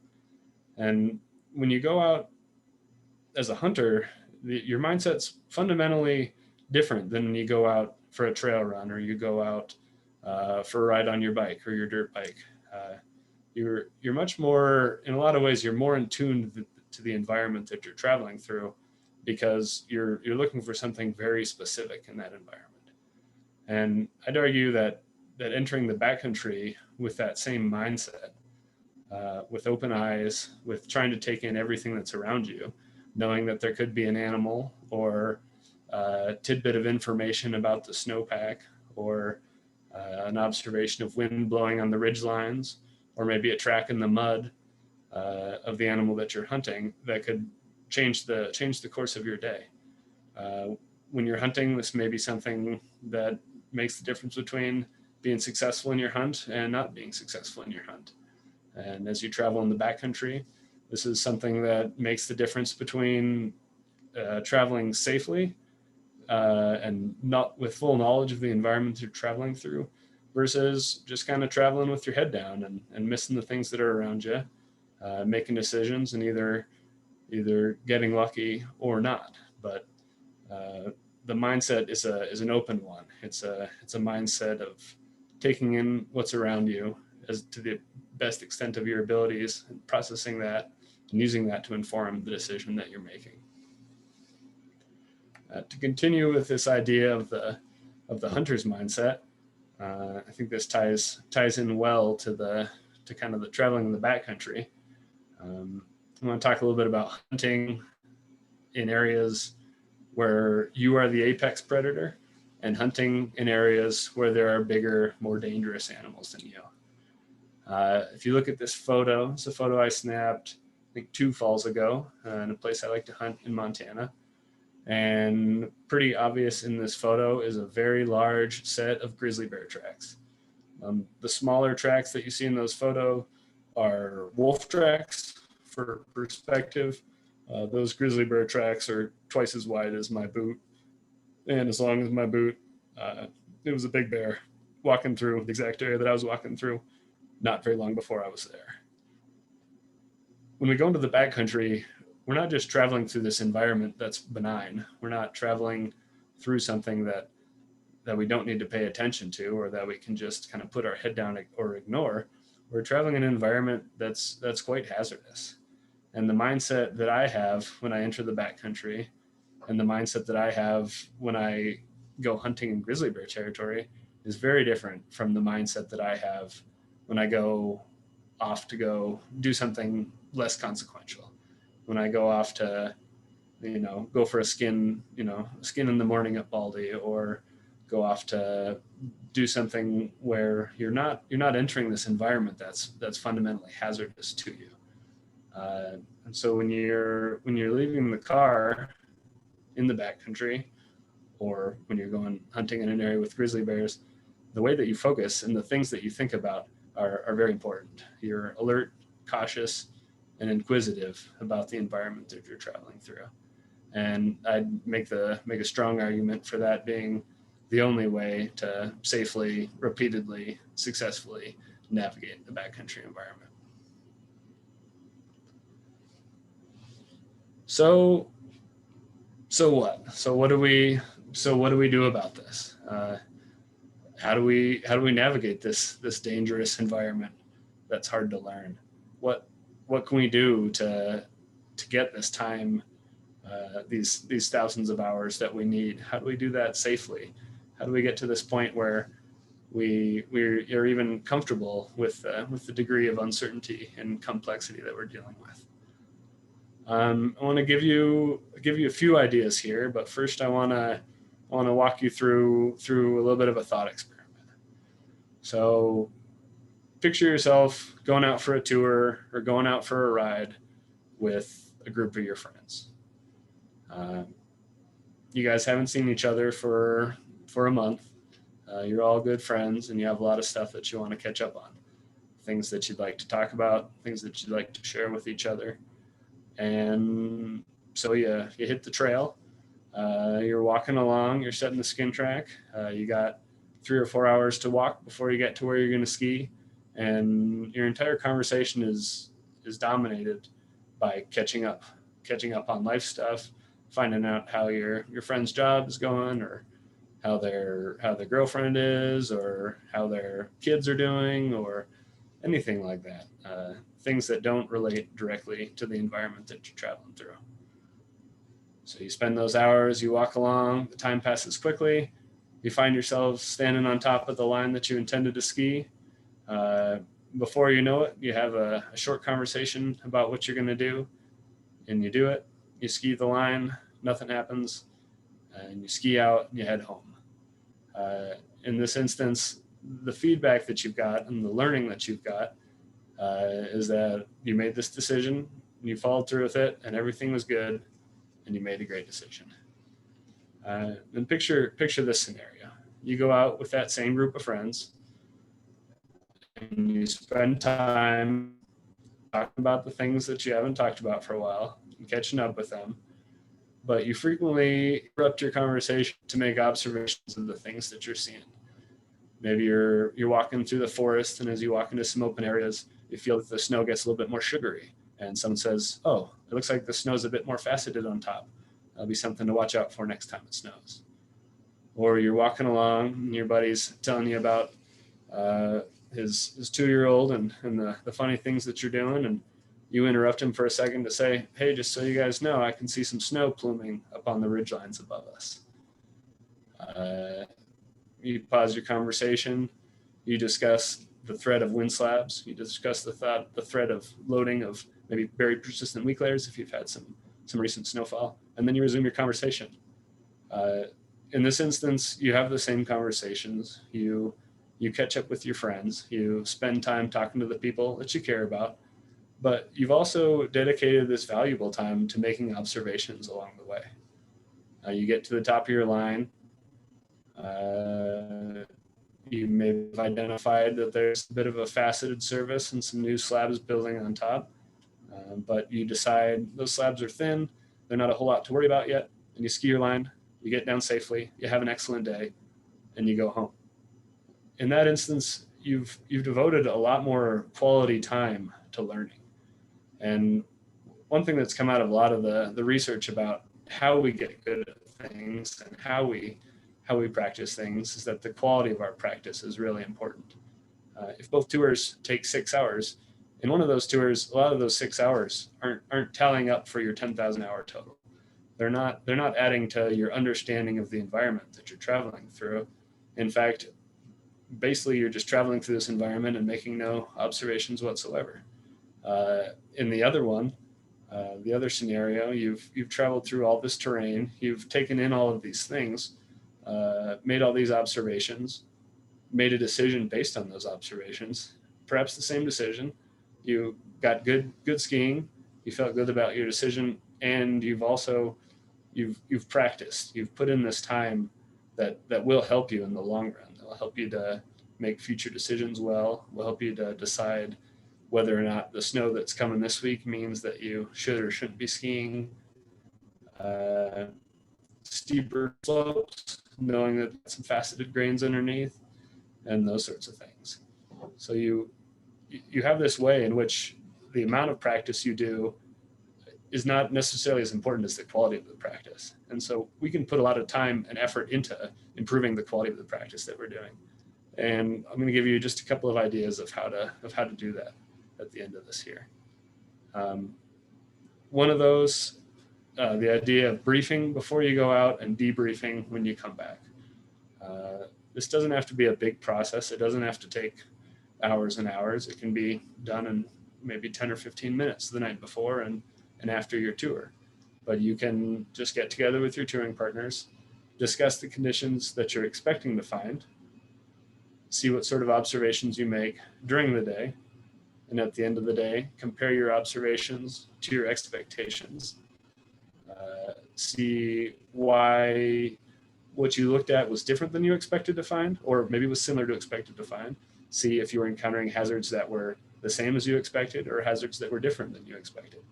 And when you go out as a hunter, your mindset's fundamentally different than when you go out for a trail run or you go out for a ride on your bike or your dirt bike. You're much more, in a lot of ways, you're more in tune to the environment that you're traveling through because you're looking for something very specific in that environment. And I'd argue that entering the backcountry with that same mindset, with open eyes, with trying to take in everything that's around you, knowing that there could be an animal or a tidbit of information about the snowpack, or an observation of wind blowing on the ridge lines, or maybe a track in the mud of the animal that you're hunting that could change the course of your day. When you're hunting, this may be something that makes the difference between being successful in your hunt and not being successful in your hunt. And as you travel in the backcountry, this is something that makes the difference between traveling safely and not with full knowledge of the environment you're traveling through, versus just kind of traveling with your head down and missing the things that are around you, making decisions and either getting lucky or not. But the mindset is an open one. It's a mindset of taking in what's around you as to the best extent of your abilities, and processing that and using that to inform the decision that you're making. To continue with this idea of the hunter's mindset, I think this ties in well to kind of the traveling in the backcountry. I want to talk a little bit about hunting in areas where you are the apex predator, and hunting in areas where there are bigger, more dangerous animals than you. If you look at this photo, it's a photo I snapped, I think 2 falls ago, in a place I like to hunt in Montana. And pretty obvious in this photo is a very large set of grizzly bear tracks. The smaller tracks that you see in those photos are wolf tracks. For perspective, those grizzly bear tracks are twice as wide as my boot and as long as my boot. It was a big bear walking through the exact area that I was walking through not very long before I was there. When we go into the backcountry, we're not just traveling through this environment that's benign. We're not traveling through something that we don't need to pay attention to, or that we can just kind of put our head down or ignore. We're traveling in an environment that's quite hazardous. And the mindset that I have when I enter the backcountry, and the mindset that I have when I go hunting in grizzly bear territory, is very different from the mindset that I have when I go off to go do something less consequential. When I go off to, go for a skin in the morning at Baldy, or go off to do something where you're not entering this environment that's fundamentally hazardous to you. And so when you're leaving the car in the backcountry, or when you're going hunting in an area with grizzly bears, the way that you focus and the things that you think about are very important. You're alert, cautious, and inquisitive about the environment that you're traveling through. And I'd make a strong argument for that being the only way to safely, repeatedly, successfully navigate the backcountry environment. So what? So what do we do about this? How do we navigate this dangerous environment that's hard to learn? What can we do to get this time, these thousands of hours that we need? How do we do that safely? How do we get to this point where we're even comfortable with the degree of uncertainty and complexity that we're dealing with? I want to give you a few ideas here, but first I want to walk you through a little bit of a thought experiment. So picture yourself going out for a tour or going out for a ride with a group of your friends. You guys haven't seen each other for a month. You're all good friends, and you have a lot of stuff that you want to catch up on. Things that you'd like to talk about, things that you'd like to share with each other. And so you hit the trail. You're walking along, you're setting the skin track. You got 3 or 4 hours to walk before you get to where you're going to ski. And your entire conversation is dominated by catching up on life stuff, finding out how your friend's job is going, or how their girlfriend is, or how their kids are doing, or anything like that. Things that don't relate directly to the environment that you're traveling through. So you spend those hours, you walk along, the time passes quickly. You find yourself standing on top of the line that you intended to ski. Before you know it, you have a short conversation about what you're going to do, and you do it, you ski the line, nothing happens, and you ski out and you head home. In this instance, the feedback that you've got and the learning that you've got is that you made this decision and you followed through with it and everything was good and you made a great decision. And picture this scenario. You go out with that same group of friends and you spend time talking about the things that you haven't talked about for a while and catching up with them. But you frequently interrupt your conversation to make observations of the things that you're seeing. Maybe you're walking through the forest, and as you walk into some open areas, you feel that the snow gets a little bit more sugary. And someone says, "Oh, it looks like the snow's a bit more faceted on top. That'll be something to watch out for next time it snows." Or you're walking along, and your buddy's telling you about his 2-year-old and the funny things that you're doing, and you interrupt him for a second to say, "Hey, just so you guys know, I can see some snow pluming up on the ridge lines above us." You pause your conversation. You discuss the threat of wind slabs. You discuss the threat of loading of maybe very persistent weak layers if you've had some recent snowfall, and then you resume your conversation. In this instance, you have the same conversations. You catch up with your friends. You spend time talking to the people that you care about. But you've also dedicated this valuable time to making observations along the way. You get to the top of your line. You may have identified that there's a bit of a faceted surface and some new slabs building on top. But you decide those slabs are thin. They're not a whole lot to worry about yet. And you ski your line. You get down safely. You have an excellent day. And you go home. In that instance, you've devoted a lot more quality time to learning. And one thing that's come out of a lot of the research about how we get good at things and how we practice things is that the quality of our practice is really important. If both tours take 6 hours, in one of those tours, a lot of those 6 hours aren't tallying up for your 10,000 hour total. They're not adding to your understanding of the environment that you're traveling through. In fact, basically you're just traveling through this environment and making no observations whatsoever. In the other one, the other scenario, you've traveled through all this terrain, you've taken in all of these things, made all these observations, made a decision based on those observations, perhaps the same decision. You got good skiing, you felt good about your decision, and you've practiced, you've put in this time that will help you in the long run. It'll help you to make future decisions well, will help you to decide whether or not the snow that's coming this week means that you should or shouldn't be skiing steeper slopes, knowing that some faceted grains underneath, and those sorts of things. So you have this way in which the amount of practice you do is not necessarily as important as the quality of the practice. And so we can put a lot of time and effort into improving the quality of the practice that we're doing. And I'm going to give you just a couple of ideas of how to do that at the end of this here. One of those, the idea of briefing before you go out and debriefing when you come back. This doesn't have to be a big process. It doesn't have to take hours and hours. It can be done in maybe 10 or 15 minutes the night before and after your tour. But you can just get together with your touring partners, discuss the conditions that you're expecting to find, see what sort of observations you make during the day, and at the end of the day, compare your observations to your expectations. See why what you looked at was different than you expected to find, or maybe was similar to expected to find. See if you were encountering hazards that were the same as you expected or hazards that were different than you expected.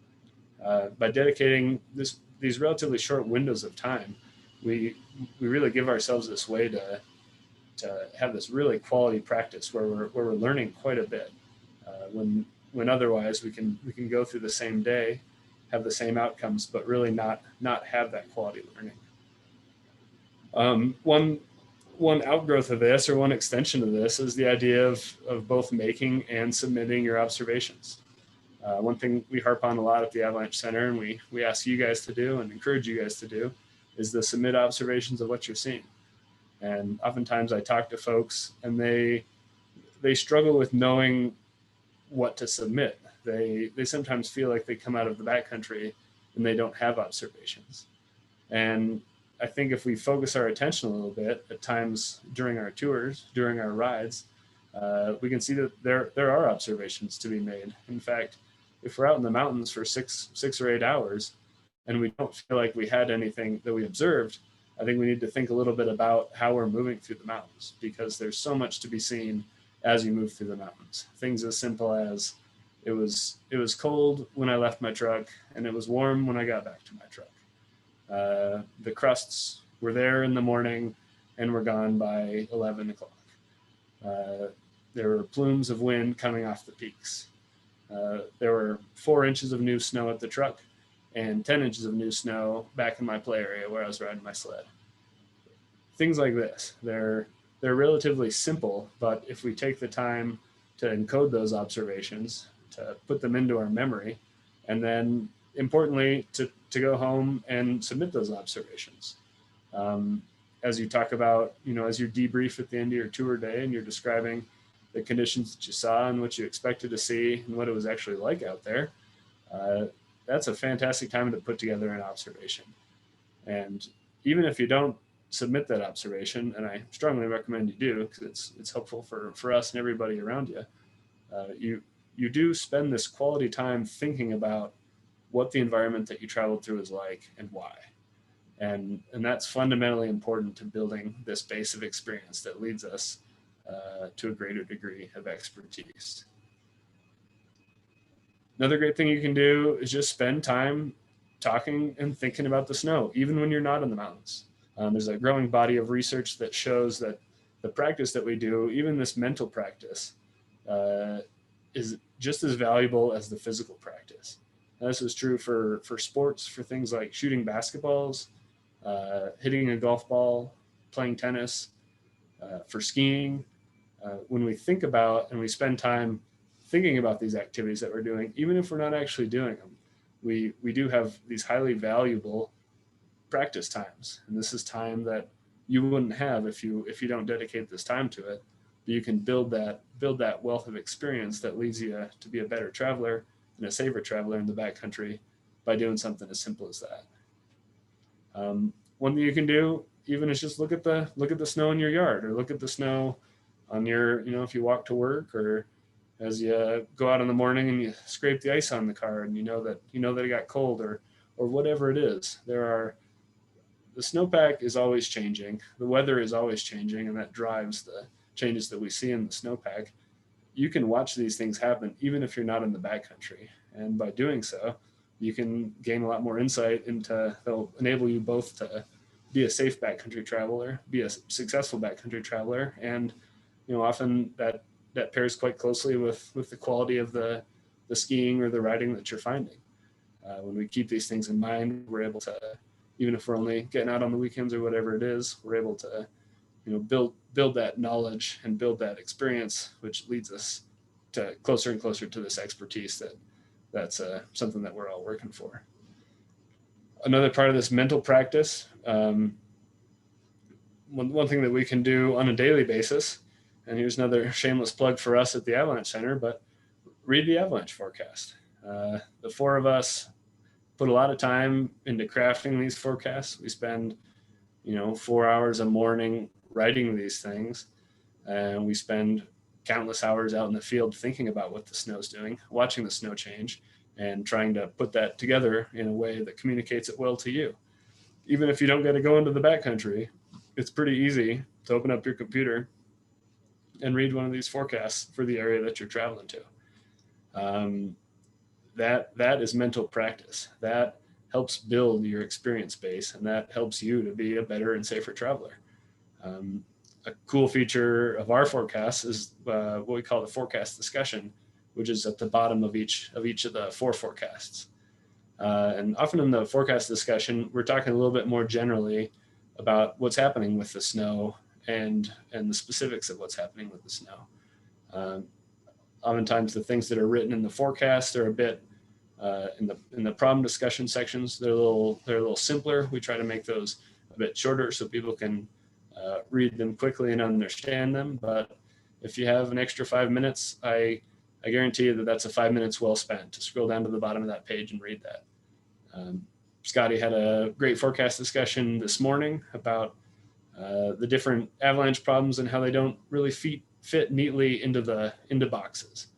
By dedicating these relatively short windows of time, we really give ourselves this way to have this really quality practice where we're learning quite a bit. When otherwise we can go through the same day, have the same outcomes, but really not have that quality learning. One outgrowth of this, or one extension of this, is the idea of both making and submitting your observations. One thing we harp on a lot at the Avalanche Center, and we ask you guys to do and encourage you guys to do, is to submit observations of what you're seeing. And oftentimes I talk to folks and they struggle with knowing what to submit. They sometimes feel like they come out of the backcountry and they don't have observations. And I think if we focus our attention a little bit at times during our tours, during our rides, we can see that there are observations to be made. In fact, if we're out in the mountains for six or 8 hours and we don't feel like we had anything that we observed, I think we need to think a little bit about how we're moving through the mountains, because there's so much to be seen as you move through the mountains. Things as simple as it was cold when I left my truck and it was warm when I got back to my truck. The crusts were there in the morning and were gone by 11 o'clock. There were plumes of wind coming off the peaks. There were 4 inches of new snow at the truck and 10 inches of new snow back in my play area where I was riding my sled. Things like this. They're relatively simple, but if we take the time to encode those observations, to put them into our memory, and then importantly, to go home and submit those observations. As you talk about, as you debrief at the end of your tour day and you're describing the conditions that you saw and what you expected to see and what it was actually like out there, that's a fantastic time to put together an observation. And even if you don't submit that observation, and I strongly recommend you do, because it's helpful for us and everybody around you, you do spend this quality time thinking about what the environment that you traveled through is like and why. And that's fundamentally important to building this base of experience that leads us to a greater degree of expertise. Another great thing you can do is just spend time talking and thinking about the snow, even when you're not in the mountains. There's a growing body of research that shows that the practice that we do, even this mental practice, is just as valuable as the physical practice. And this is true for sports, for things like shooting basketballs, hitting a golf ball, playing tennis, for skiing. When we think about and we spend time thinking about these activities that we're doing, even if we're not actually doing them, we do have these highly valuable practice times. And this is time that you wouldn't have if you don't dedicate this time to it. But you can build that wealth of experience that leads you to be a better traveler and a safer traveler in the backcountry by doing something as simple as that. One thing you can do even is just look at the snow in your yard, or look at the snow on your, if you walk to work, or as you go out in the morning and you scrape the ice on the car and you know that it got cold, or whatever it is. The snowpack is always changing. The weather is always changing, and that drives the changes that we see in the snowpack. You can watch these things happen even if you're not in the backcountry. And by doing so, you can gain a lot more insight they'll enable you both to be a safe backcountry traveler, be a successful backcountry traveler. And, often that pairs quite closely with the quality of the skiing or the riding that you're finding. When we keep these things in mind, we're able to, even if we're only getting out on the weekends or whatever it is, we're able to, build that knowledge and build that experience, which leads us to closer and closer to this expertise that's something that we're all working for. Another part of this mental practice, one thing that we can do on a daily basis, and here's another shameless plug for us at the Avalanche Center, but read the avalanche forecast. The 4 of us put a lot of time into crafting these forecasts. We spend, 4 hours a morning writing these things, and we spend countless hours out in the field thinking about what the snow's doing, watching the snow change, and trying to put that together in a way that communicates it well to you. Even if you don't get to go into the backcountry, it's pretty easy to open up your computer and read one of these forecasts for the area that you're traveling to. That is mental practice. That helps build your experience base, and that helps you to be a better and safer traveler. A cool feature of our forecasts is what we call the forecast discussion, which is at the bottom of each of the 4 forecasts. And often in the forecast discussion, we're talking a little bit more generally about what's happening with the snow and the specifics of what's happening with the snow. Oftentimes the things that are written in the forecast are a bit in the problem discussion sections. They're a little simpler. We try to make those a bit shorter so people can read them quickly and understand them. But if you have an extra 5 minutes, I guarantee you that's a 5 minutes well spent to scroll down to the bottom of that page and read that. Scotty had a great forecast discussion this morning about the different avalanche problems and how they don't really fit neatly into boxes.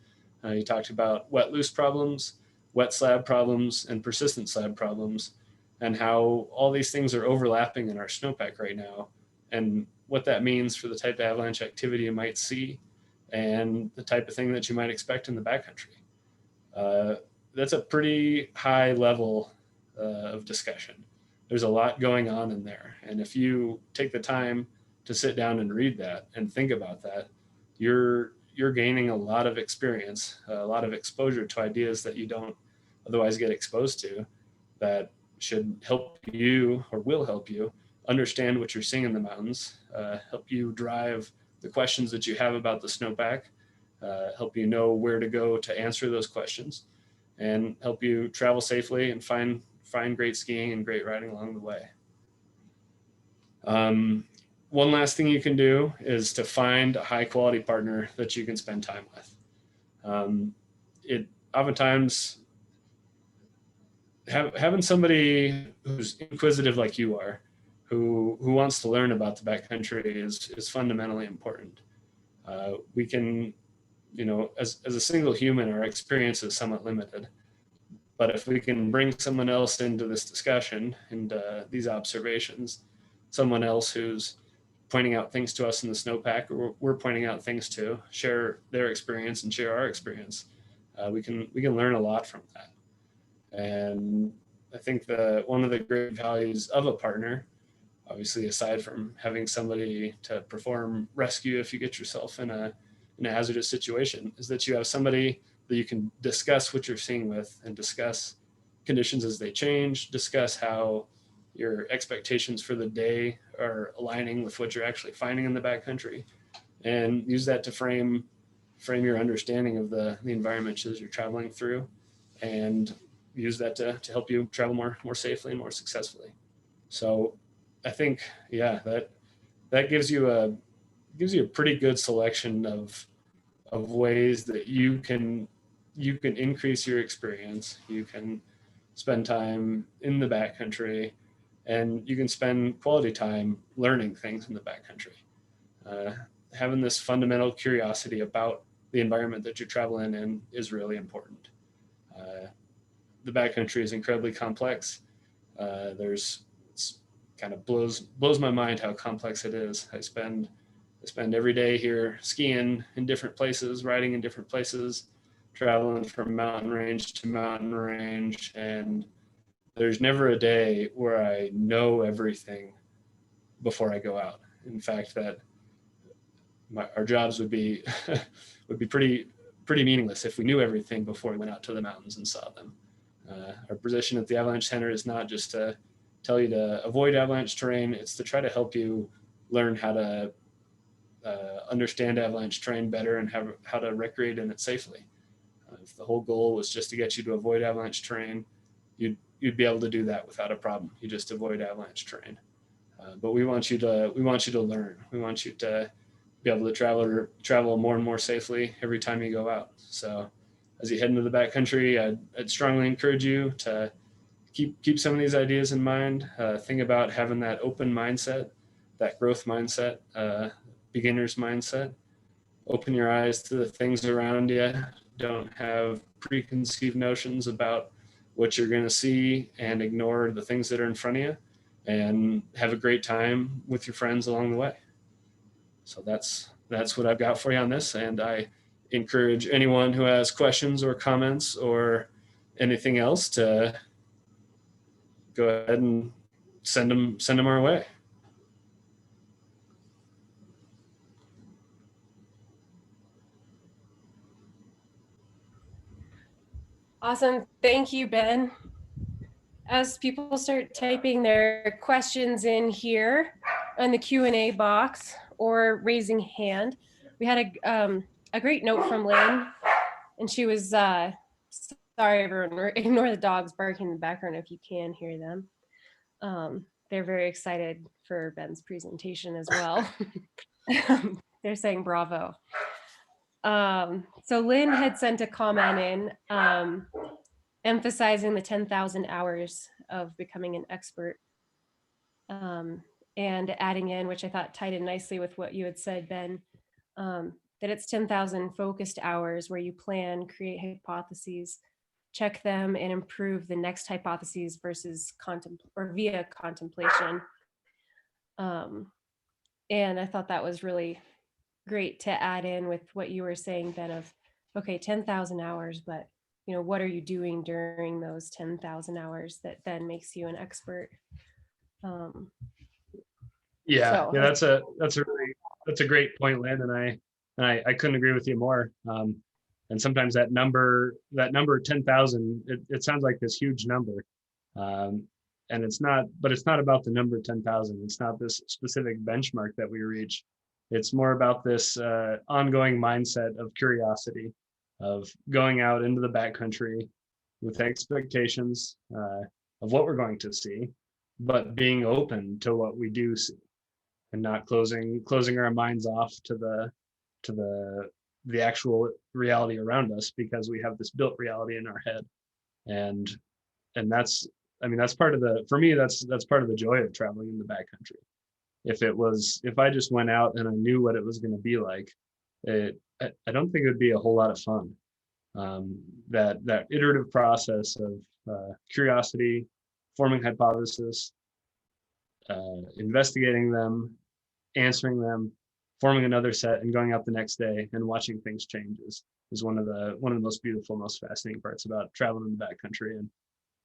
He talked about wet loose problems, wet slab problems, and persistent slab problems, and how all these things are overlapping in our snowpack right now, and what that means for the type of avalanche activity you might see and the type of thing that you might expect in the backcountry. That's a pretty high level of discussion. There's a lot going on in there. And if you take the time to sit down and read that and think about that, you're gaining a lot of experience, a lot of exposure to ideas that you don't otherwise get exposed to, that should help you or will help you understand what you're seeing in the mountains, help you drive the questions that you have about the snowpack, help you know where to go to answer those questions, and help you travel safely and find great skiing and great riding along the way. One last thing you can do is to find a high quality partner that you can spend time with. It oftentimes having somebody who's inquisitive like you are, who wants to learn about the backcountry is fundamentally important. We can, as a single human, our experience is somewhat limited. But if we can bring someone else into this discussion and these observations, someone else who's pointing out things to us in the snowpack, or we're pointing out things to, share their experience and share our experience, we can learn a lot from that. And I think one of the great values of a partner, obviously aside from having somebody to perform rescue if you get yourself in a hazardous situation, is that you have somebody that you can discuss what you're seeing with, and discuss conditions as they change, discuss how your expectations for the day are aligning with what you're actually finding in the backcountry, and use that to frame your understanding of the environment as you're traveling through, and use that to help you travel more safely and more successfully. So I think, that gives you a pretty good selection of ways that you can increase your experience. You can spend time in the backcountry, and you can spend quality time learning things in the backcountry. Having this fundamental curiosity about the environment that you're traveling in is really important. The backcountry is incredibly complex. It's kind of blows my mind how complex it is. I spend every day here skiing in different places, riding in different places, traveling from mountain range to mountain range, and there's never a day where I know everything before I go out. In fact, that our jobs would be pretty meaningless if we knew everything before we went out to the mountains and saw them. Our position at the Avalanche Center is not just to tell you to avoid avalanche terrain, it's to try to help you learn how to understand avalanche terrain better and how to recreate in it safely. If the whole goal was just to get you to avoid avalanche terrain, you'd be able to do that without a problem. You just avoid avalanche terrain. But we want you to learn. We want you to be able to travel more and more safely every time you go out. So as you head into the backcountry, I'd strongly encourage you to keep some of these ideas in mind. Think about having that open mindset, that growth mindset, beginner's mindset. Open your eyes to the things around you. Don't have preconceived notions about what you're going to see, and ignore the things that are in front of you, and have a great time with your friends along the way. So that's what I've got for you on this. And I encourage anyone who has questions or comments or anything else to go ahead and send them our way. Awesome. Thank you, Ben. As people start typing their questions in here in the Q&A box or raising hand, we had a great note from Lynn, and she was, sorry everyone, ignore the dogs barking in the background if you can hear them. They're very excited for Ben's presentation as well. They're saying bravo. So Lynn had sent a comment in, emphasizing the 10,000 hours of becoming an expert, and adding in, which I thought tied in nicely with what you had said, Ben, that it's 10,000 focused hours where you plan, create hypotheses, check them, and improve the next hypotheses versus via contemplation. And I thought that was really great to add in with what you were saying, Ben, of, okay, 10,000 hours, but what are you doing during those 10,000 hours that then makes you an expert? Yeah, So that's a great point, Lynn, and I couldn't agree with you more. And sometimes that number 10,000, it sounds like this huge number, and it's not about the number 10,000. It's not this specific benchmark that we reach. It's more about this ongoing mindset of curiosity, of going out into the backcountry with expectations of what we're going to see, but being open to what we do see, and not closing our minds off to the actual reality around us, because we have this built reality in our head. And that's, that's part of for me, that's part of the joy of traveling in the backcountry. If I just went out and I knew what it was going to be like, I don't think it would be a whole lot of fun. That iterative process of curiosity, forming hypothesis, investigating them, answering them, forming another set, and going out the next day and watching things change is one of the most beautiful, most fascinating parts about traveling in the backcountry. And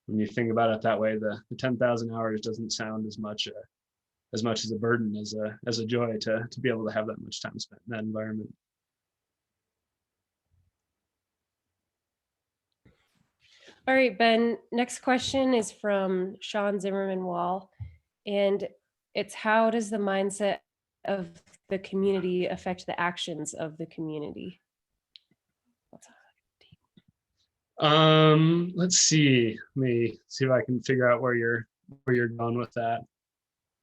when you think about it that way, the 10,000 hours doesn't sound as much as a burden as a joy to be able to have that much time spent in that environment. all right, Ben, next question is from Sean Zimmerman Wall, and it's, how does the mindset of the community affect the actions of the community? Let's see. Let me see if I can figure out where you're going with that.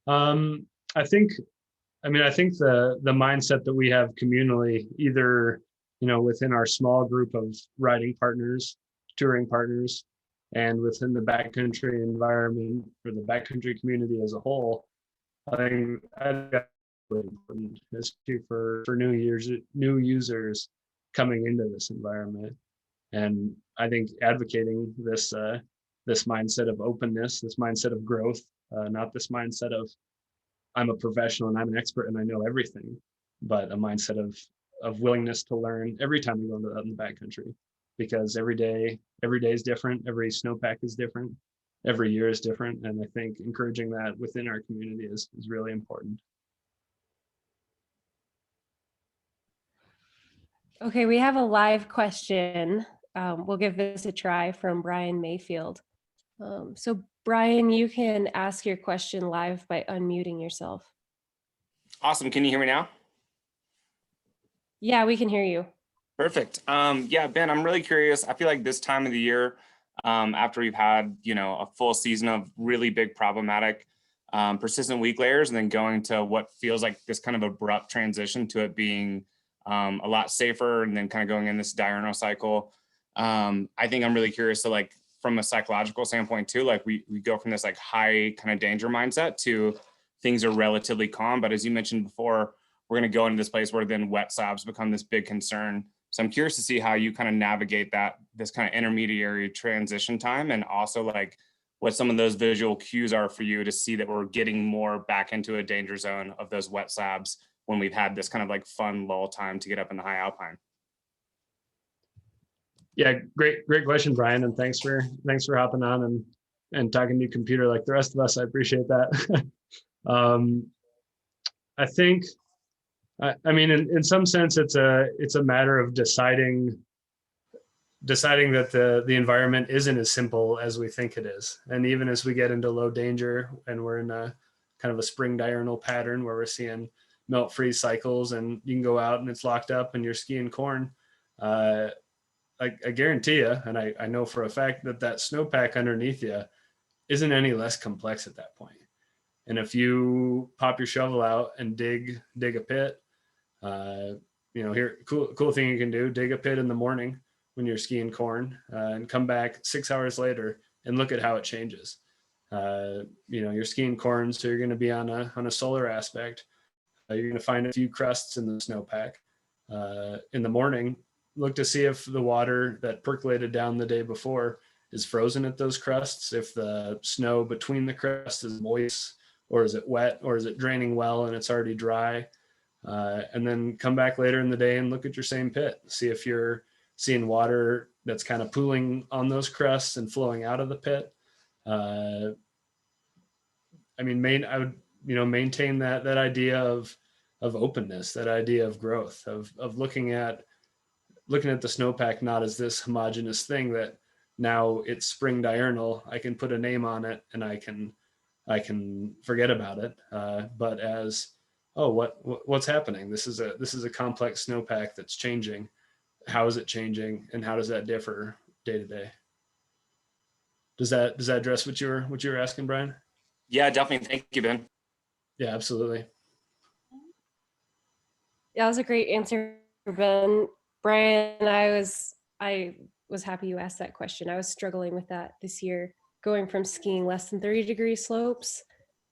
I think the mindset that we have communally, either within our small group of riding partners, touring partners, and within the backcountry environment or the backcountry community as a whole, I think that's really important, especially for new users coming into this environment. And I think advocating this mindset of openness, this mindset of growth, not this mindset of I'm a professional and I'm an expert and I know everything, but a mindset of willingness to learn every time we go into the backcountry, because every day is different, every snowpack is different, every year is different, and I think encouraging that within our community is really important. Okay, we have a live question. We'll give this a try, from Brian Mayfield. So Brian, you can ask your question live by unmuting yourself. Awesome. Can you hear me now? Yeah, we can hear you. Perfect. Yeah, Ben, I'm really curious. I feel like this time of the year, after we've had, a full season of really big problematic persistent weak layers, and then going to what feels like this kind of abrupt transition to it being a lot safer, and then kind of going in this diurnal cycle. I think I'm really curious to, like, from a psychological standpoint too, like we go from this like high kind of danger mindset to things are relatively calm. But as you mentioned before, we're going to go into this place where then wet slabs become this big concern. So I'm curious to see how you kind of navigate this kind of intermediary transition time, and also like what some of those visual cues are for you to see that we're getting more back into a danger zone of those wet slabs when we've had this kind of like fun lull time to get up in the high alpine. Yeah, great question, Brian, and thanks for hopping on and talking to your computer like the rest of us. I appreciate that. I think, I mean, in some sense, it's a matter of deciding that the environment isn't as simple as we think it is. And even as we get into low danger and we're in a kind of a spring diurnal pattern where we're seeing melt freeze cycles, and you can go out and it's locked up and you're skiing corn, I guarantee you, and I know for a fact that snowpack underneath you isn't any less complex at that point. And if you pop your shovel out and dig a pit, cool thing you can do: dig a pit in the morning you're skiing corn, and come back 6 hours later and look at how it changes. You're skiing corn, so you're going to be on a solar aspect. You're going to find a few crusts in the snowpack. In the morning, look to see if the water that percolated down the day before is frozen at those crusts, if the snow between the crusts is moist, or is it wet, or is it draining well and it's already dry. And then come back later in the day and look at your same pit. See if you're seeing water that's kind of pooling on those crusts and flowing out of the pit. I would maintain that idea of openness, that idea of growth, of looking at the snowpack not as this homogeneous thing that now it's spring diurnal, I can put a name on it and I can forget about it, but as, oh, what's happening? This is a complex snowpack that's changing. How is it changing, and how does that differ day to day? Does that address what you were asking, Brian? Yeah, definitely. Thank you, Ben. Yeah, absolutely. Yeah, that was a great answer, Ben. Brian, I was happy you asked that question. I was struggling with that this year, going from skiing less than 30-degree slopes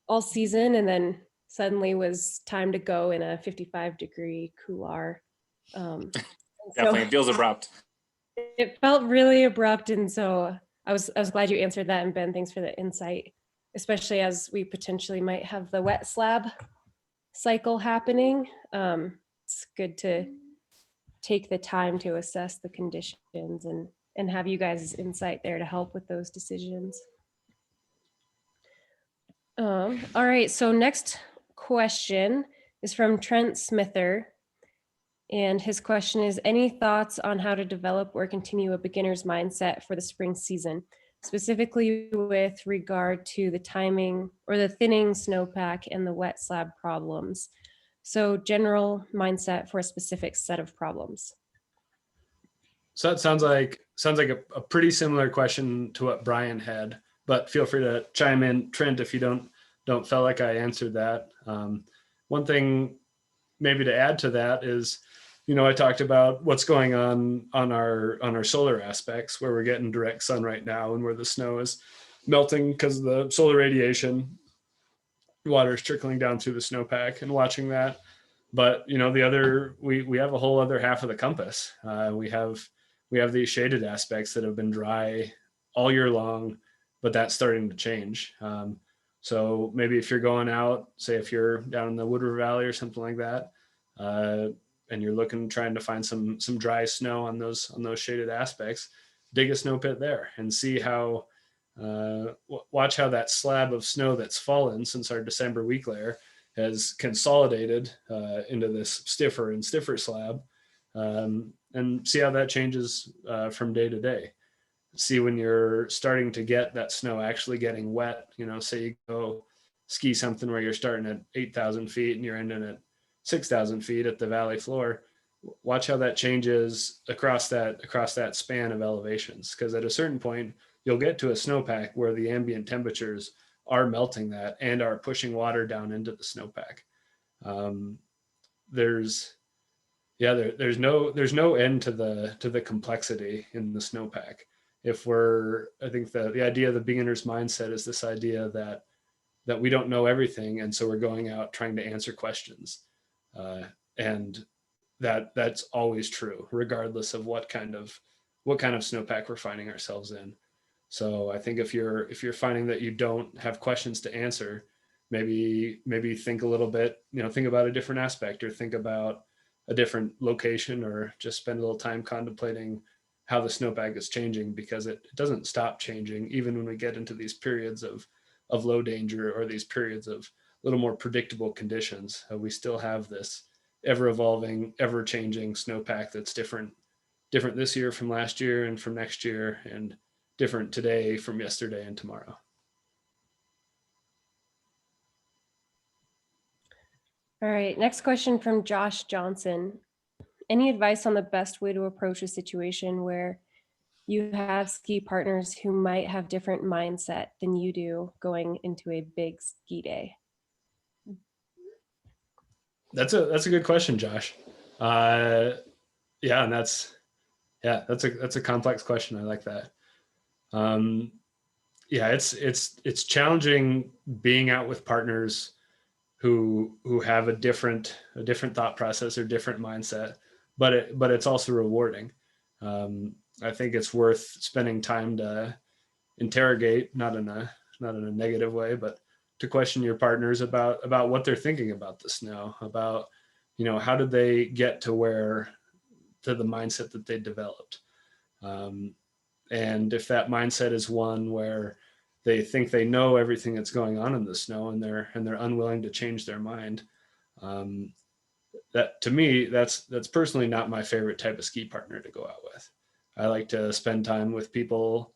all season, and then suddenly was time to go in a 55-degree couloir. Definitely, it feels abrupt. It felt really abrupt, and so I was glad you answered that. And Ben, thanks for the insight, especially as we potentially might have the wet slab cycle happening. It's good to take the time to assess the conditions and have you guys' insight there to help with those decisions. All right, so next question is from Trent Smither. And his question is, any thoughts on how to develop or continue a beginner's mindset for the spring season, specifically with regard to the timing or the thinning snowpack and the wet slab problems? So general mindset for a specific set of problems. So that sounds like a pretty similar question to what Brian had, but feel free to chime in, Trent, if you don't feel like I answered that. One thing maybe to add to that is, I talked about what's going on our solar aspects, where we're getting direct sun right now and where the snow is melting because of the solar radiation. Water is trickling down through the snowpack, and watching that. But we have a whole other half of the compass. We have these shaded aspects that have been dry all year long, but that's starting to change. So maybe if you're going out, say if you're down in the Wood River Valley or something like that, and you're trying to find some dry snow on those shaded aspects, dig a snow pit there and see how, watch how that slab of snow that's fallen since our December week layer has consolidated into this stiffer and stiffer slab, and see how that changes from day to day. See when you're starting to get that snow actually getting wet, say you go ski something where you're starting at 8,000 feet and you're ending at 6,000 feet at the valley floor, watch how that changes across that span of elevations. Because at a certain point, you'll get to a snowpack where the ambient temperatures are melting that and are pushing water down into the snowpack. There's no end to the complexity in the snowpack. I think the idea of the beginner's mindset is this idea that we don't know everything, and so we're going out trying to answer questions, and that's always true, regardless of what kind of snowpack we're finding ourselves in. So I think if you're finding that you don't have questions to answer, maybe think a little bit, think about a different aspect, or think about a different location, or just spend a little time contemplating how the snowpack is changing, because it doesn't stop changing even when we get into these periods of low danger, or these periods of a little more predictable conditions. We still have this ever evolving, ever changing snowpack that's different this year from last year and from next year, and different today from yesterday and tomorrow. All right, next question from Josh Johnson. Any advice on the best way to approach a situation where you have ski partners who might have different mindset than you do going into a big ski day? That's a good question, Josh. Yeah, and that's Yeah, that's a complex question. I like that. Yeah, it's challenging being out with partners who have a different thought process or different mindset, but it's also rewarding. I think it's worth spending time to interrogate, not in a negative way, but to question your partners about what they're thinking about the snow, about, how did they get to the mindset that they developed. And if that mindset is one where they think they know everything that's going on in the snow, and they're unwilling to change their mind, that to me, that's personally not my favorite type of ski partner to go out with. I like to spend time with people.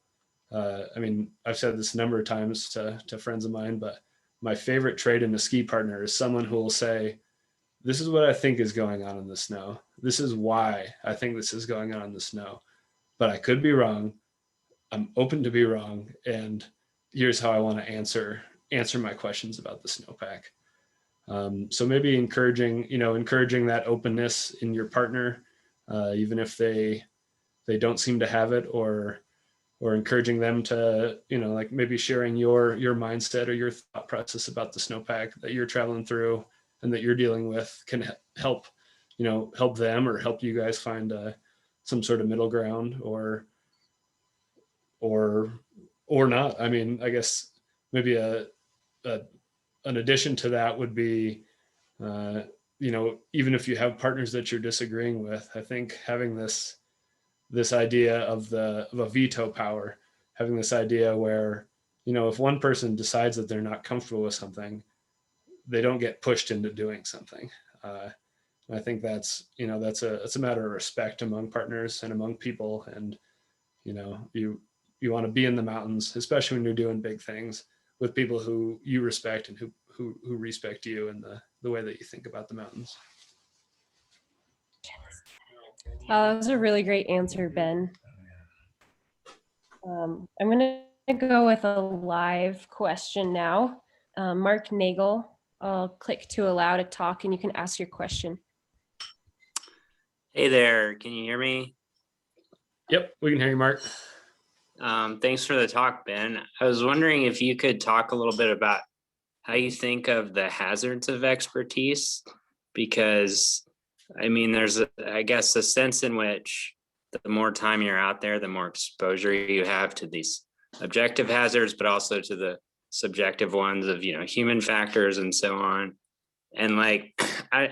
I mean, I've said this a number of times to friends of mine, but my favorite trait in a ski partner is someone who will say, this is what I think is going on in the snow. This is why I think this is going on in the snow, but I could be wrong. I'm open to be wrong. And here's how I want to answer my questions about the snowpack. So maybe encouraging that openness in your partner, even if they don't seem to have it, or encouraging them to, like maybe sharing your mindset or your thought process about the snowpack that you're traveling through and that you're dealing with can help, help them or help you guys find some sort of middle ground, or not. I mean, I guess maybe an addition to that would be, even if you have partners that you're disagreeing with, I think having this idea of a veto power, having this idea where, if one person decides that they're not comfortable with something, they don't get pushed into doing something. I think that's a matter of respect among partners and among people. And, you want to be in the mountains, especially when you're doing big things, with people who you respect and who respect you and the way that you think about the mountains. That was a really great answer, Ben. I'm going to go with a live question now. Mark Nagel, I'll click to allow to talk and you can ask your question. Hey there, can you hear me? Yep, we can hear you, Mark. Thanks for the talk, Ben. I was wondering if you could talk a little bit about how you think of the hazards of expertise, because I mean, there's, I guess, a sense in which the more time you're out there, the more exposure you have to these objective hazards, but also to the subjective ones of, human factors and so on. And like, I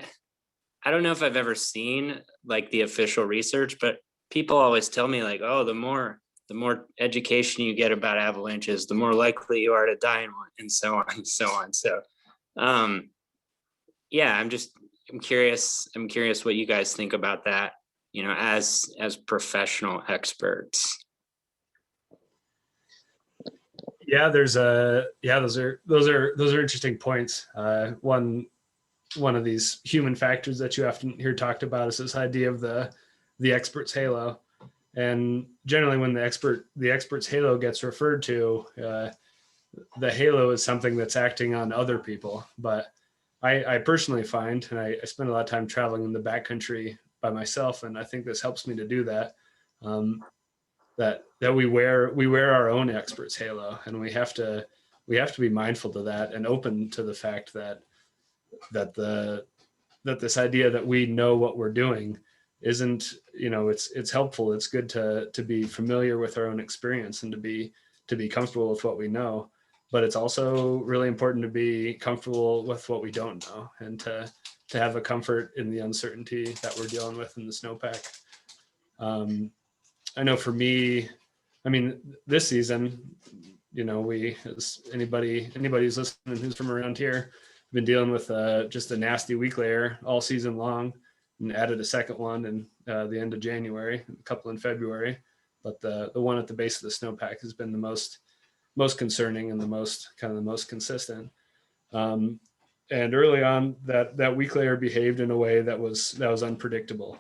don't know if I've ever seen like the official research, but people always tell me like, oh, the more education you get about avalanches, the more likely you are to die in one, and so on and so on. So, yeah, I'm curious what you guys think about that, as professional experts. Yeah, those are interesting points. One of these human factors that you often hear talked about is this idea of the expert's halo. And generally when the expert's halo gets referred to, the halo is something that's acting on other people. But I personally find, and I spend a lot of time traveling in the backcountry by myself, and I think this helps me to do that, that we wear our own expert's halo, and we have to be mindful to that and open to the fact that this idea that we know what we're doing isn't, it's helpful. It's good to be familiar with our own experience and to be comfortable with what we know, but it's also really important to be comfortable with what we don't know, and to have a comfort in the uncertainty that we're dealing with in the snowpack. I know for me, I mean, this season, we, as anybody who's listening who's from around here, been dealing with just a nasty weak layer all season long, and added a second one in the end of January, a couple in February. But the one at the base of the snowpack has been the most concerning and the most consistent. And early on, that weak layer behaved in a way that was unpredictable.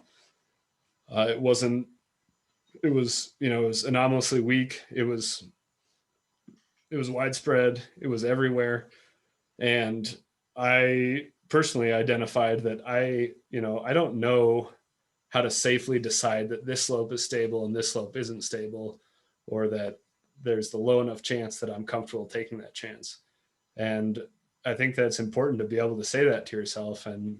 It was anomalously weak. It was widespread. It was everywhere. And I personally identified that I don't know how to safely decide that this slope is stable and this slope isn't stable, or that there's the low enough chance that I'm comfortable taking that chance. And I think that's important to be able to say that to yourself. And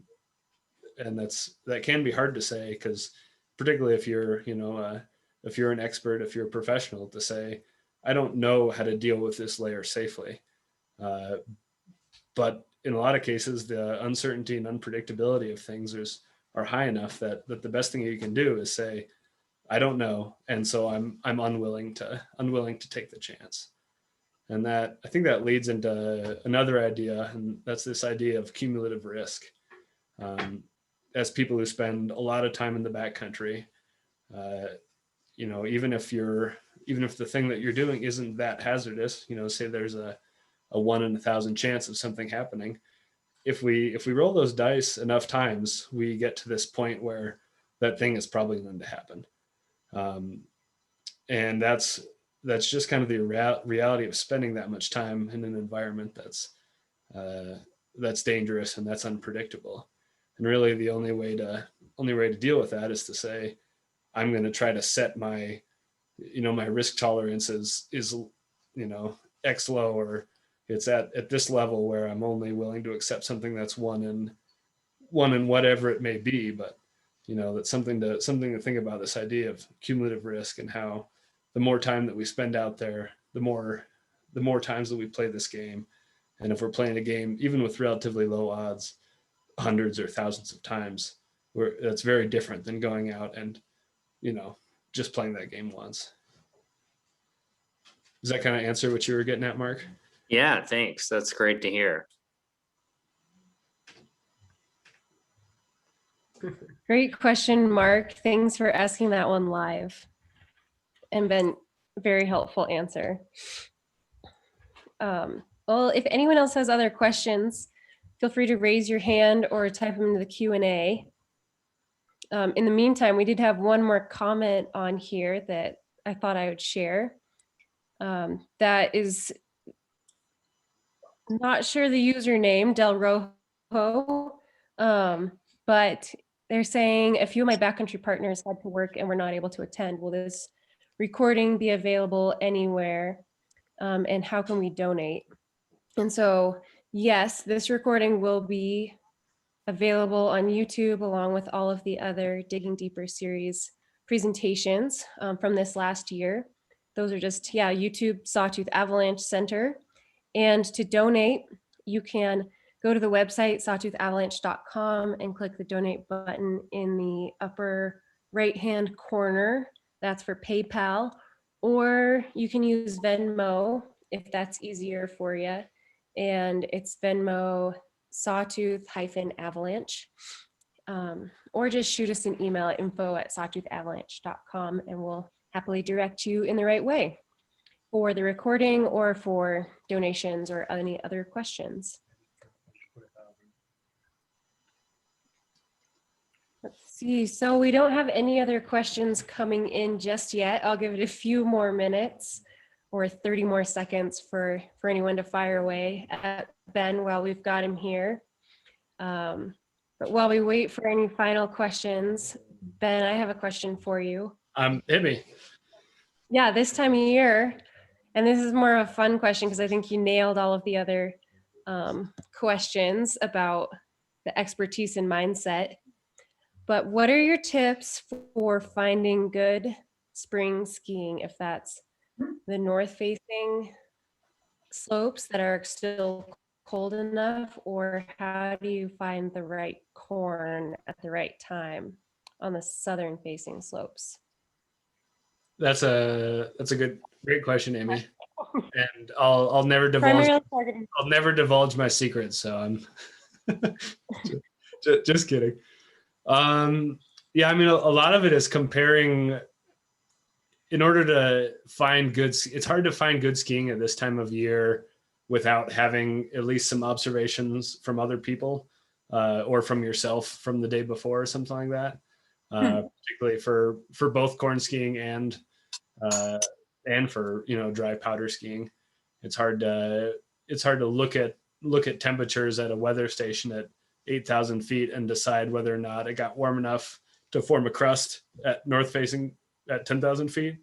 that can be hard to say, because particularly if you're, if you're an expert, if you're a professional, to say, I don't know how to deal with this layer safely. But in a lot of cases, the uncertainty and unpredictability of things are high enough that the best thing you can do is say, I don't know, and so I'm unwilling to take the chance. And that, I think that leads into another idea, and that's this idea of cumulative risk. As people who spend a lot of time in the backcountry, even if the thing that you're doing isn't that hazardous, say there's a 1 in 1,000 chance of something happening. If we roll those dice enough times, we get to this point where that thing is probably going to happen. And that's just kind of the reality of spending that much time in an environment that's dangerous and that's unpredictable. And really the only way to deal with that is to say, I'm going to try to set my risk tolerance is X low, or it's at this level where I'm only willing to accept something that's one in whatever it may be. But that's something to think about, this idea of cumulative risk, and how the more time that we spend out there, the more times that we play this game. And if we're playing a game, even with relatively low odds, hundreds or thousands of times, that's very different than going out and, just playing that game once. Does that kind of answer what you were getting at, Mark? Yeah, thanks. That's great to hear. Great question, Mark. Thanks for asking that one live. And Ben, very helpful answer. Well, if anyone else has other questions, feel free to raise your hand or type them into the Q&A. In the meantime, we did have one more comment on here that I thought I would share. That is, not sure the username, Del Rojo, but they're saying a few of my backcountry partners had to work and were not able to attend. Will this recording be available anywhere? And how can we donate? And so, yes, this recording will be available on YouTube along with all of the other Digging Deeper series presentations from this last year. Those are just, YouTube Sawtooth Avalanche Center. And to donate, you can go to the website sawtoothavalanche.com and click the donate button in the upper right-hand corner. That's for PayPal, or you can use Venmo if that's easier for you. And it's Venmo Sawtooth-Avalanche, or just shoot us an email at info@sawtoothavalanche.com and we'll happily direct you in the right way for the recording or for donations or any other questions. Let's see, so we don't have any other questions coming in just yet. I'll give it a few more minutes or 30 more seconds for anyone to fire away at Ben while we've got him here. But while we wait for any final questions, Ben, I have a question for you. Hit me. Yeah, this time of year, and this is more of a fun question because I think you nailed all of the other questions about the expertise and mindset. But what are your tips for finding good spring skiing, if that's the north-facing slopes that are still cold enough, or how do you find the right corn at the right time on the southern-facing slopes? That's a great question, Amy. And I'll never divulge my secrets. So I'm just kidding. Yeah, I mean, a lot of it is comparing. In order to find it's hard to find good skiing at this time of year without having at least some observations from other people or from yourself from the day before or something like that. Particularly for both corn skiing and for dry powder skiing. It's hard to look at temperatures at a weather station at 8,000 feet and decide whether or not it got warm enough to form a crust at north facing at 10,000 feet.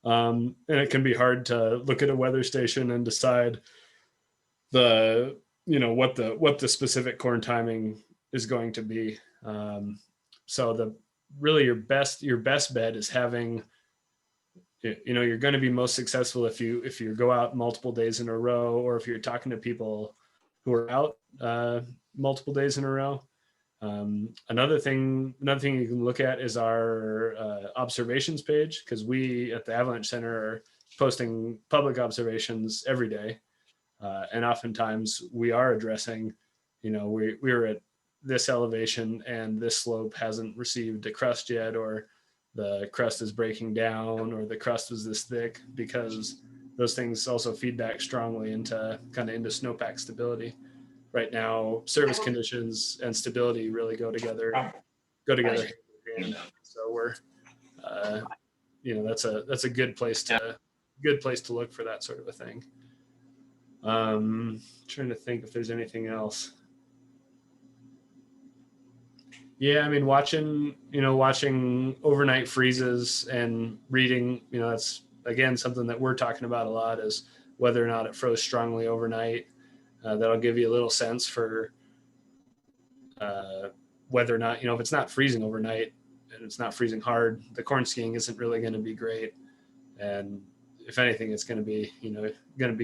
And it can be hard to look at a weather station and decide what the specific corn timing is going to be. So your best bet is having, you're going to be most successful if you go out multiple days in a row, or if you're talking to people who are out multiple days in a row. Another thing you can look at is our observations page, because we at the Avalanche Center are posting public observations every day. And oftentimes we are addressing, we're at this elevation and this slope hasn't received a crust yet, or the crust is breaking down, or the crust was this thick, because those things also feed back strongly into snowpack stability. Right now, service conditions and stability really go together. And so we're, that's a good place to look for that sort of a thing. Trying to think if there's anything else. Yeah, I mean, watching overnight freezes and reading, that's again something that we're talking about a lot, is whether or not it froze strongly overnight. That'll give you a little sense for whether or not, if it's not freezing overnight and it's not freezing hard, the corn skiing isn't really going to be great. And if anything, it's going to be,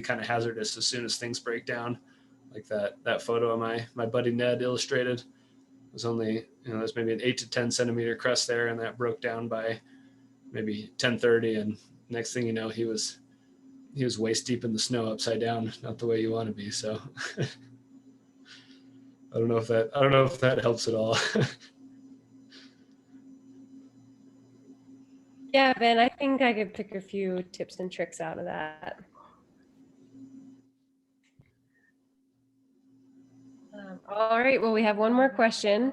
kind of hazardous as soon as things break down. Like that photo of my buddy Ned illustrated. It was only, there's maybe an 8 to 10 centimeter crust there, and that broke down by maybe 10:30. And next thing you know, he was waist deep in the snow, upside down, not the way you want to be. So I don't know if that helps at all. Yeah, Ben, I think I could pick a few tips and tricks out of that. All right, well, we have one more question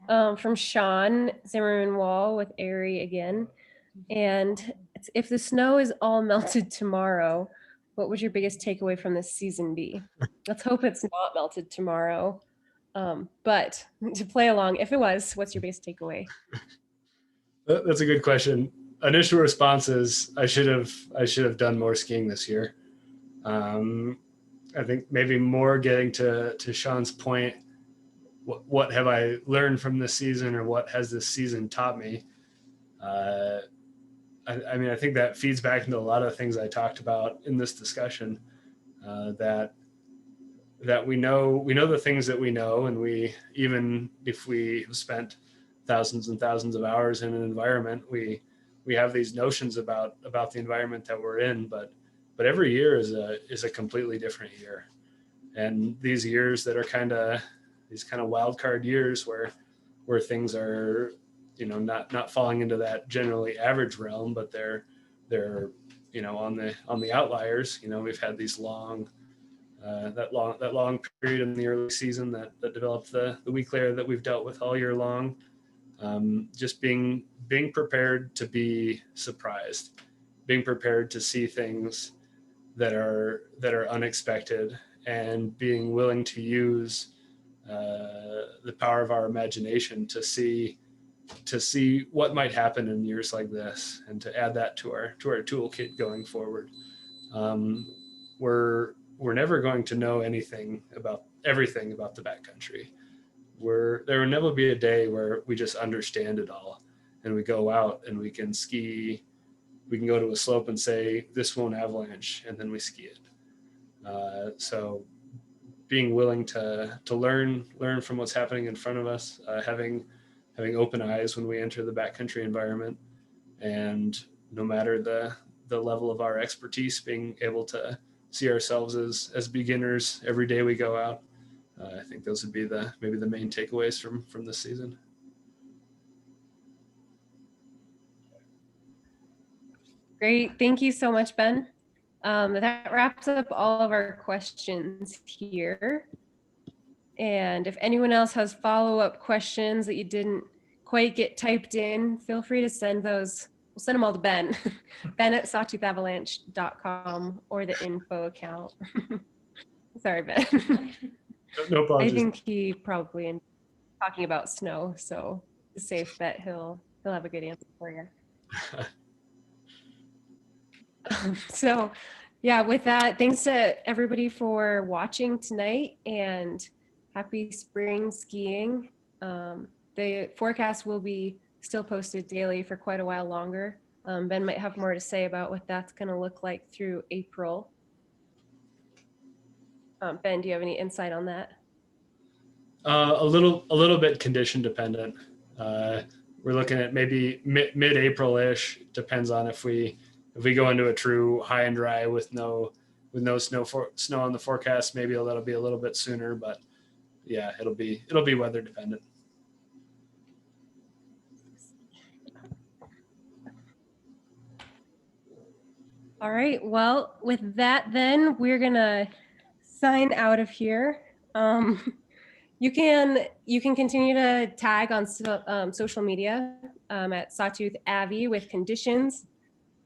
from Sean Zimmerman-Wall with Erie again. And it's, if the snow is all melted tomorrow, what would your biggest takeaway from this season be? Let's hope it's not melted tomorrow. But to play along, if it was, what's your biggest takeaway? That's a good question. Initial response is I should have done more skiing this year. I think maybe more getting to Sean's point, what have I learned from this season, or what has this season taught me? I mean, I think that feeds back into a lot of things I talked about in this discussion, that we know the things that we know, and even if we have spent thousands and thousands of hours in an environment, we have these notions about the environment that we're in, but every year is a completely different year. And these years that are these kind of wild card years where things are, not falling into that generally average realm, but they're on the outliers. We've had these long period in the early season that developed the weak layer that we've dealt with all year long. Just being prepared to be surprised, being prepared to see things that are unexpected, and being willing to use the power of our imagination to see what might happen in years like this, and to add that to our toolkit going forward. We're never going to know everything about the backcountry. There will never be a day where we just understand it all, and we go out and we can ski. We can go to a slope and say, this won't avalanche, and then we ski it. So being willing to learn from what's happening in front of us, having open eyes when we enter the backcountry environment, and no matter the level of our expertise, being able to see ourselves as beginners every day we go out. I think those would be maybe the main takeaways from this season. Great. Thank you so much, Ben. That wraps up all of our questions here. And if anyone else has follow-up questions that you didn't quite get typed in, feel free to send those. We'll send them all to Ben, Ben at sawtoothavalanche.com, or the info account. Sorry, Ben. No problem. I think he probably talking about snow, so safe bet he'll have a good answer for you. So yeah, with that, thanks to everybody for watching tonight and happy spring skiing. The forecast will be still posted daily for quite a while longer. Ben might have more to say about what that's going to look like through April. Ben, do you have any insight on that? A little bit condition dependent. We're looking at maybe mid-April-ish. Depends on if we go into a true high and dry with no snow on the forecast. Maybe that'll be a little bit sooner, but yeah, it'll be weather dependent. All right. Well, with that, then we're gonna sign out of here. You can continue to tag on social media at Sawtooth Avi with conditions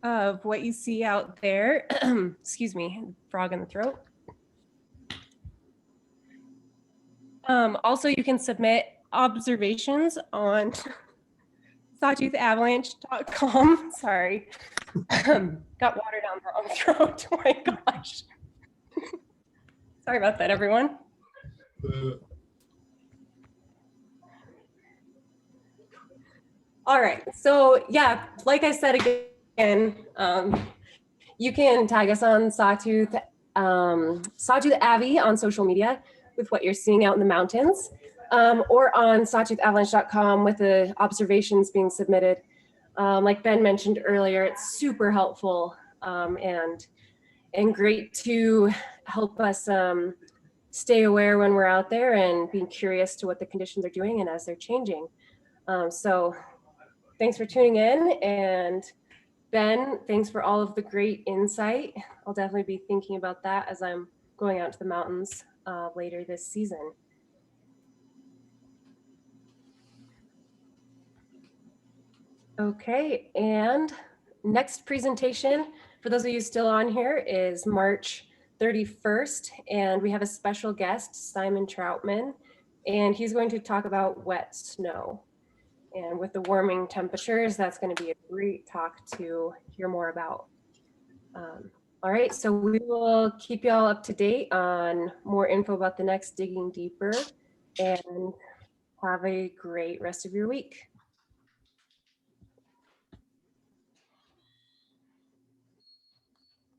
of what you see out there. Excuse me, frog in the throat. Also, you can submit observations on sawtoothavalanche.com. Sorry, got water down the wrong throat. Oh my gosh. Sorry about that, everyone. All right, so yeah, like I said again, you can tag us on Sawtooth Avi on social media with what you're seeing out in the mountains, or on sawtoothavalanche.com with the observations being submitted. Like Ben mentioned earlier, it's super helpful and great to help us stay aware when we're out there and being curious to what the conditions are doing and as they're changing. So thanks for tuning in, and Ben, thanks for all of the great insight. I'll definitely be thinking about that as I'm going out to the mountains later this season. Okay, and next presentation, for those of you still on here, is March 31st, and we have a special guest, Simon Troutman, and he's going to talk about wet snow. And with the warming temperatures, that's going to be a great talk to hear more about. All right, so we will keep you all up to date on more info about the next Digging Deeper, and have a great rest of your week.